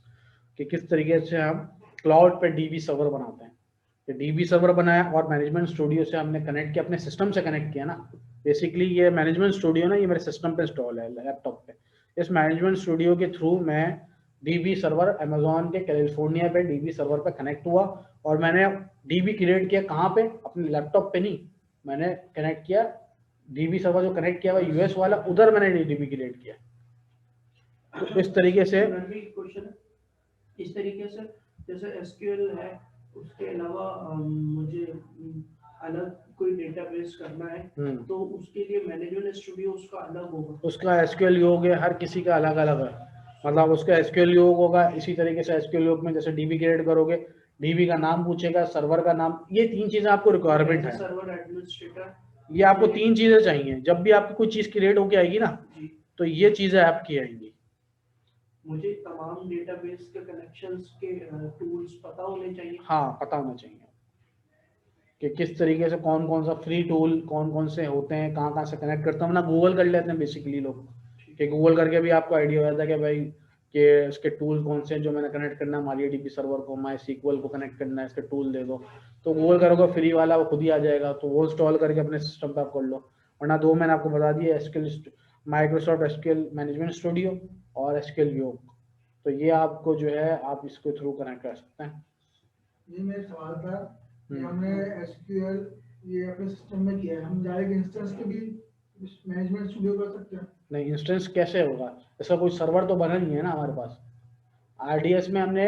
कि किस तरीके से हम क्लाउड पे डीबी सर्वर बनाते हैं। तो डीबी सर्वर बनाया और मैनेजमेंट स्टूडियो से हमने कनेक्ट किया, अपने सिस्टम से कनेक्ट किया ना। बेसिकली ये मैनेजमेंट स्टूडियो ना, ये मेरे सिस्टम पे इंस्टॉल है लैपटॉप पे। इस मैनेजमेंट स्टूडियो के थ्रू मैं डीबी सर्वर अमेजोन के कैलिफोर्निया पे डीबी सर्वर पे कनेक्ट हुआ और मैंने डीबी क्रिएट किया। कहाँ पे? अपने लैपटॉप पे नहीं, मैंने कनेक्ट किया डीबी सर्वर जो कनेक्ट किया हुआ यूएस वाला, उधर मैंने डीबी क्रिएट किया। तो इस तरीके से इस तरीके से जैसे एसक्यूएल है, उसके अलावा मुझे अलग कोई डेटाबेस करना है, तो उसके लिए मैनेजमेंट स्टूडियो उसका अलग होगा। उसका एसक्यूएल योग है, हर किसी का अलग अलग है, मतलब उसका एसक्यूएल योग होगा। इसी तरीके से एसक्यूएल योग में जैसे डीबी क्रिएट करोगे, डीबी का नाम पूछेगा, सर्वर का नाम, ये 3 चीजें आपको रिक्वायरमेंट है। सर्वर एडमिनिस्ट्रेटर, ये आपको 3 चीजें चाहिए। जब भी आपकी कोई चीज क्रिएट होके आएगी ना, तो ये चीजें आपकी आएंगी। मुझे तमाम डेटाबेस के कनेक्शंस के टूल्स पता होने चाहिए। हाँ, पता होना चाहिए कि किस तरीके से कौन कौन सा फ्री टूल कौन कौन से होते हैं, कहाँ कहाँ से कनेक्ट करते हैं ना। गूगल कर लेते हैं बेसिकली लोग, कि गूगल करके भी आपको आइडिया हो जाता है कि भाई कि इसके टूल कौन से हैं जो मैंने कनेक्ट करना है, मारी डीबी सर्वर को, माई सीक्वल को कनेक्ट करना है, इसके टूल दे दो। तो गूगल करोगे फ्री वाला, वो खुद ही आ जाएगा, तो वो इंस्टॉल करके अपने सिस्टम पर आप कर लो। वरना 2 मैंने आपको बता दिया, SQL, Microsoft SQL management studio और एसक्यूएल योग। तो ये आपको जो है आप इसके थ्रू कनेक्ट कर सकते हैं। ये मेरा सवाल था कि हमने एसक्यूएल ये अपने सिस्टम में किया है, हम डायरेक्ट इंस्टेंस के भी मैनेजमेंट स्टूडियो कर सकते हैं? नहीं, इंस्टेंस कैसे होगा, इसका कोई सर्वर तो बना नहीं है ना हमारे पास। आरडीएस में हमने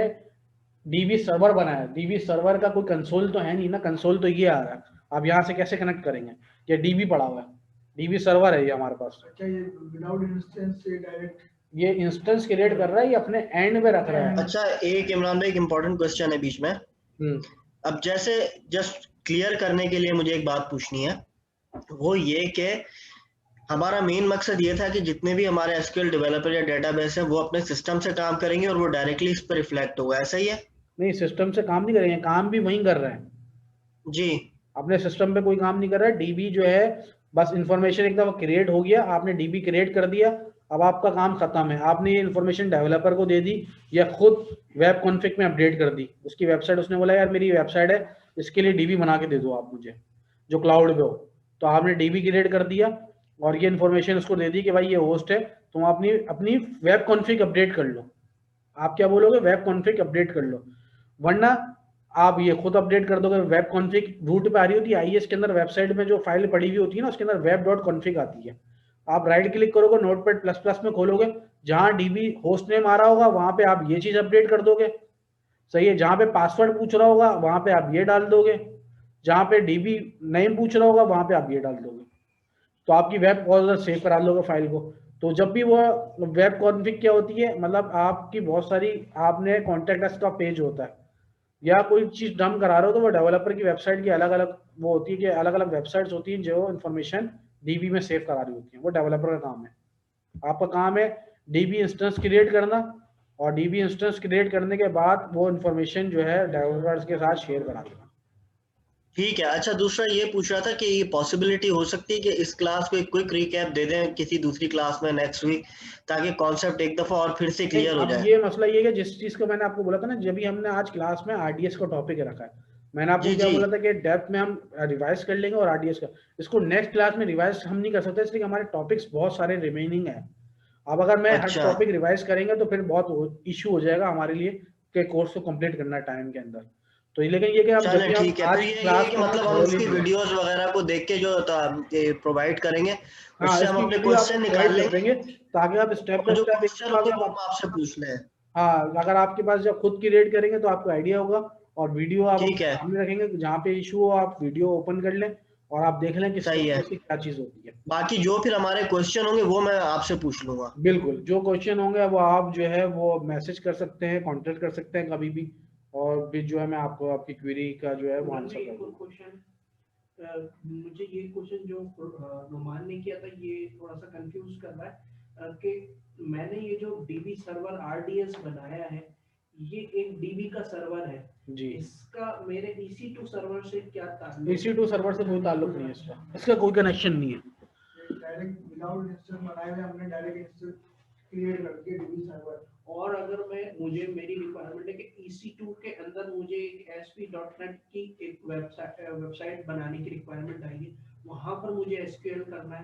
डीबी सर्वर बनाया, डीबी सर्वर का कोई कंसोल तो है नहीं ना, कंसोल तो ये आ रहा है। आप यहाँ से कैसे कनेक्ट करेंगे? ये डीबी पड़ा हुआ है, डीबी सर्वर है ये हमारे पास। अच्छा, ये विदाउट इंस्टेंस से डायरेक्ट ये इंस्टेंस क्रिएट कर रहा है, ये अपने एंड में रख रहा है। अच्छा, एक इमरान भाई, एक इम्पोर्टेंट क्वेश्चन है बीच में। अब जैसे जस्ट क्लियर करने के लिए मुझे एक बात पूछनी है, वो ये कि हमारा मेन मकसद ये था कि जितने भी हमारे एसक्यूएल डेवलपर या डेटाबेस है वो अपने सिस्टम से काम करेंगे और वो डायरेक्टली इस पर रिफ्लेक्ट होगा, ऐसा ही है? नहीं, सिस्टम से काम नहीं करेंगे, काम भी वहीं कर रहे हैं जी। अपने सिस्टम पे कोई काम नहीं कर रहा है। डीबी जो है बस इंफॉर्मेशन एक दफा क्रिएट हो गया, आपने डीबी क्रिएट कर दिया, अब आपका काम खत्म है। आपने ये इन्फॉर्मेशन डेवलपर को दे दी या खुद वेब कॉन्फ़िग में अपडेट कर दी। उसकी वेबसाइट, उसने बोला यार मेरी वेबसाइट है, इसके लिए डीबी बना के दे दो आप मुझे, जो क्लाउड पे हो। तो आपने डीबी क्रिएट कर दिया, और ये इन्फॉर्मेशन उसको दे दी कि भाई ये होस्ट है, तुम अपनी अपनी वेब कॉन्फ़िग अपडेट कर लो। आप क्या बोलोगे, वेब कॉन्फ़िग अपडेट कर लो, वरना आप ये खुद अपडेट कर दोगे। वेब कॉन्फ़िग रूट पे आ रही होती है, आईएस के अंदर वेबसाइट में जो फाइल पड़ी हुई होती है ना, उसके अंदर वेब डॉट कॉन्फ़िग आती है। आप राइट क्लिक करोगे, नोटपैड प्लस प्लस में खोलोगे, जहां डीबी होस्ट नेम आ रहा होगा वहां पे आप ये चीज अपडेट कर दोगे, सही है। जहां पे पासवर्ड पूछ रहा होगा वहां पे आप ये डाल दोगे, जहां पे डीबी नेम पूछ रहा होगा वहां पे आप ये डाल दोगे, तो आपकी वेब ब्राउज़र सेव करा लोगे फाइल को। तो जब भी वो वेब कॉन्फ़िग क्या होती है, मतलब आपकी बहुत सारी, आपने कॉन्टैक्ट अस का पेज होता है या कोई चीज डंप करा रहे हो, तो वो डेवलपर की वेबसाइट की अलग अलग वो होती है कि अलग अलग वेबसाइट्स होती हैं जो इन्फॉर्मेशन डीबी में सेव करा रही होती है। वो डेवलपर का काम है। आपका काम है डीबी इंस्टेंस क्रिएट करना, और डीबी इंस्टेंस क्रिएट करने के बाद वो इन्फॉर्मेशन जो है डेवलपर्स के साथ शेयर करा देना। ठीक है। अच्छा, दूसरा ये पूछ रहा था कि ये पॉसिबिलिटी हो सकती है कि इस क्लास को एक क्विक रिकैप दे दें किसी दूसरी क्लास में नेक्स्ट वीक, ताकि कॉन्सेप्ट एक दफा और फिर से क्लियर हो अब जाए। ये मसला ये है कि जिस चीज को मैंने आपको बोला था ना, जब भी हमने आज क्लास में आरडीएस का टॉपिक रखा है, मैंने आपको जी क्या जी। बोला था कि डेप्थ में हम रिवाइज कर लेंगे और आरडीएस का, इसको नेक्स्ट क्लास में रिवाइज हम नहीं कर सकते, इसलिए हमारे टॉपिक्स बहुत सारे रिमेनिंग है। अब अगर मैं हर अच्छा टॉपिक रिवाइज करेंगे तो फिर बहुत इशू हो जाएगा हमारे लिए कि कोर्स को कंप्लीट करना है टाइम के अंदर। तो लेकिन ये कि हम जब चलें, भी हम ठीक है। तो आज ये है क्लास कि को हमने मतलब हम थोरोली उसकी लिया, वीडियोस वगैरह को देख के जो प्रोवाइड करेंगे, हाँ उससे हम इसकी अपने वीडियो आपको क्वेश्चन प्रोवाइड निकाल कर लेंगे, देंगे ताकि आप स्टेप और बाय जो स्टेप एक क्वेश्चन होंगे वो हम आपसे पूछ लें। हाँ, अगर आपके पास जब खुद क्रिएट करेंगे तो आपको आइडिया होगा, और वीडियो आप ठीक है, सामने रखेंगे जहाँ पे इशू हो आप वीडियो ओपन कर लें और आप देख लें कि सही स्टेप है। से क्या चीज़ होती है। बाकी जो फिर हमारे क्वेश्चन होंगे वो मैं आपसे पूछ लूंगा। बिल्कुल, जो क्वेश्चन होंगे वो आप जो है वो मैसेज कर सकते हैं, कांटेक्ट कर सकते हैं कभी भी, और फिर जो है मैं आपको आपकी क्वेरी का जो है वो आंसर कर दूँगा। क्वेश्चन, मुझे ये क्वेश्चन जो नुमान ने किया था ये थोड़ा सा कंफ्यूज कर रहा है कि मैंने ये जो डीबी सर्वर आरडीएस बनाया है, ये एक डीबी का सर्वर है जी, इसका मेरे EC2 सर्वर से क्या ताल्लुक है? EC2 सर्वर से कोई ताल्लुक नहीं है, इसका कोई कनेक्शन नहीं है। डायरेक्ट विदाउट इंस्टेंस बनाए हुए हमने डायरेक्ट इंस्टेंस क्रिएट करके डीबी सर्वर। और अगर मुझे मेरी रिक्वायरमेंट है कि EC2 के अंदर मुझे एक ASP.NET की एक वेबसाइट बनाने की रिक्वायरमेंट आई है, वहां पर मुझे SQL करना है,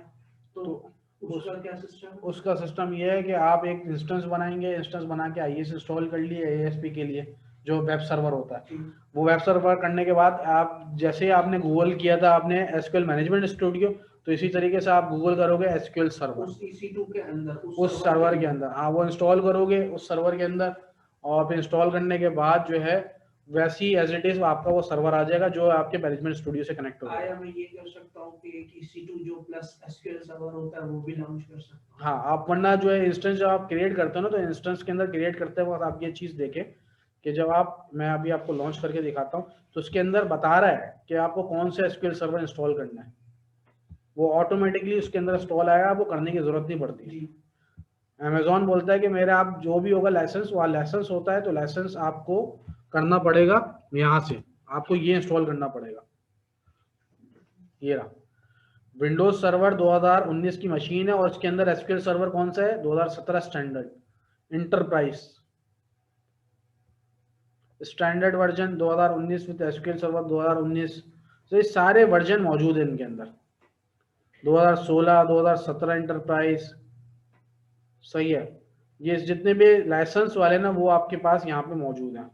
तो उसका क्या सिस्टम? उसका सिस्टम ये है कि आप एक इंस्टेंस बनाएंगे, इंस्टेंस बना के आईएस इंस्टॉल कर लिए ASP के लिए जो वेब सर्वर होता है। वो वेब सर्वर करने के बाद आप जैसे आपने गूगल किया था आपने SQL मैनेजमेंट स्टूडियो, तो इसी तरीके से आप गूगल करोगे SQL सर्वर उस EC2 के अंदर, उस सर्वर के अंदर, हाँ वो इंस्टॉल करोगे उस सर्वर के अंदर, और फिर इंस्टॉल करने के बाद जो है वैसी एज इट इज आपका वो सर्वर आ जाएगा जो आपके मैनेजमेंट स्टूडियो से कनेक्ट हो जाएगा। आया मैं ये कर सकता हूँ कि एक EC2 जो प्लस SQL सर्वर होता है वो भी लॉन्च कर सकता हूँ। हाँ, आप वरना जो है इंस्टेंस जब आप क्रिएट करते हो ना, तो इंस्टेंस के अंदर क्रिएट करते वक्त आप ये चीज़ देखें कि जब आप, मैं अभी आपको लॉन्च करके दिखाता हूँ, तो उसके अंदर बता रहा है कि आपको कौन सा SQL सर्वर इंस्टॉल करना है, वो ऑटोमेटिकली उसके अंदर इंस्टॉल आएगा, आपको करने की जरूरत नहीं पड़ती। अमेजोन बोलता है कि मेरे आप जो भी होगा लाइसेंस, वहाँ लाइसेंस होता है, तो लाइसेंस आपको करना पड़ेगा यहाँ से, आपको ये इंस्टॉल करना पड़ेगा। ये रहा विंडोज सर्वर 2019 की मशीन है, और इसके अंदर एसक्यूएल सर्वर कौन सा है, 2017 standard enterprise standard version 2019 with SQL server 2019। तो ये सारे वर्जन मौजूद है इनके अंदर, 2016 2017 इंटरप्राइज, सही है। ये जितने भी लाइसेंस वाले ना वो आपके पास यहाँ पे मौजूद हैं।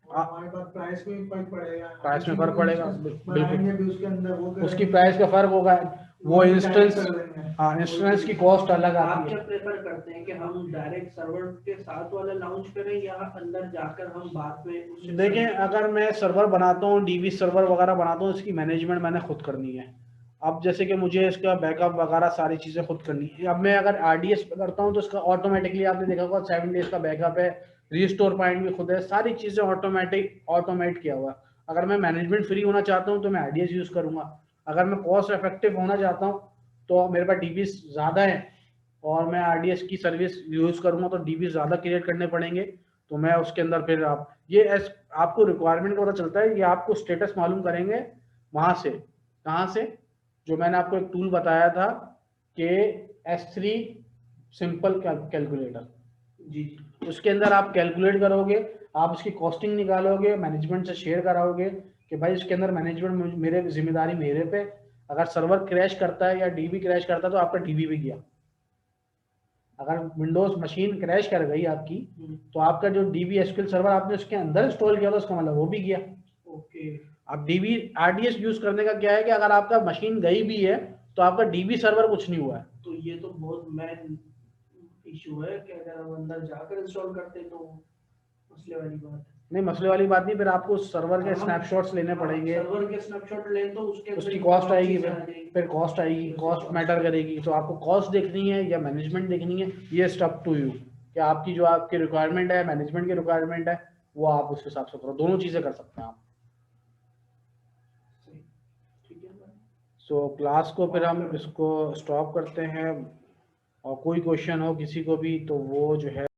हमारे पास प्राइस में फर्क पड़ेगा, प्राइस में फर्क पड़ेगा, बिल्कुल उसके अंदर वो उसकी प्राइस का फर्क होगा, वो इंस्टेंस, हाँ इंस्टेंस इंस्टेंस की कॉस्ट अलग आप आती क्या है। प्रेफर करते हैं कि हम डायरेक्ट सर्वर के साथ वाला लॉन्च करें या अंदर जाकर हम बाद में? देखें, अगर मैं सर्वर बनाता हूँ, डीबी सर्वर वगैरह बनाता हूँ, इसकी मैनेजमेंट मैंने खुद करनी है। अब जैसे कि मुझे इसका बैकअप वगैरह सारी चीज़ें खुद करनी है। अब मैं अगर आरडीएस पे करता हूँ तो इसका ऑटोमेटिकली आपने देखा होगा 7 डेज का बैकअप है, रीस्टोर पॉइंट भी खुद है, सारी चीज़ें ऑटोमेट किया हुआ है। अगर मैं मैनेजमेंट फ्री होना चाहता हूँ तो मैं आरडीएस यूज़ करूँगा। अगर मैं कॉस्ट इफेक्टिव होना चाहता हूँ तो मेरे पास डीबी ज़्यादा है और मैं आरडीएस की सर्विस यूज़ करूँगा तो डीबी ज़्यादा क्रिएट करने पड़ेंगे, तो मैं उसके अंदर फिर आपको रिक्वायरमेंट का पता चलता है, ये आपको स्टेटस मालूम करेंगे वहाँ से, कहाँ से, जो मैंने आपको एक टूल बताया था कि S3 सिंपल कैलकुलेटर, जी उसके अंदर आप कैलकुलेट करोगे, आप उसकी कॉस्टिंग निकालोगे, मैनेजमेंट से शेयर कराओगे कि भाई इसके अंदर मैनेजमेंट मेरे जिम्मेदारी मेरे पे, अगर सर्वर क्रैश करता है या डीबी क्रैश करता है तो आपका डीबी भी गया। अगर विंडोज मशीन क्रैश कर गई आपकी तो आपका जो डीबी एसक्यूएल सर्वर आपने उसके अंदर इंस्टॉल किया था उसका मतलब वो भी गया। ओके। अब डीबी आरडीएस यूज करने का क्या है कि अगर आपका मशीन गई भी है तो आपका डीबी सर्वर कुछ नहीं हुआ है। तो ये तो बहुत मेन इशू है कि अगर हम अंदर जाकर इंस्टॉल करते तो मसले वाली बात है। नहीं मसले वाली बात नहीं, फिर आपको सर्वर के स्नैपशॉट्स लेने पड़ेंगे, सर्वर के स्नैपशॉट लें तो उसकी कॉस्ट आएगी, फिर कॉस्ट आएगी, कॉस्ट मैटर करेगी। तो आपको कॉस्ट देखनी है या मैनेजमेंट देखनी है, ये स्टप टू यू कि आपकी जो आपकी रिक्वायरमेंट है, मैनेजमेंट की रिक्वायरमेंट है, वो आप उस हिसाब से करो। दोनों चीजें कर सकते हैं आप। सो क्लास को फिर हम इसको स्टॉप करते हैं, और कोई क्वेश्चन हो किसी को भी तो वो जो है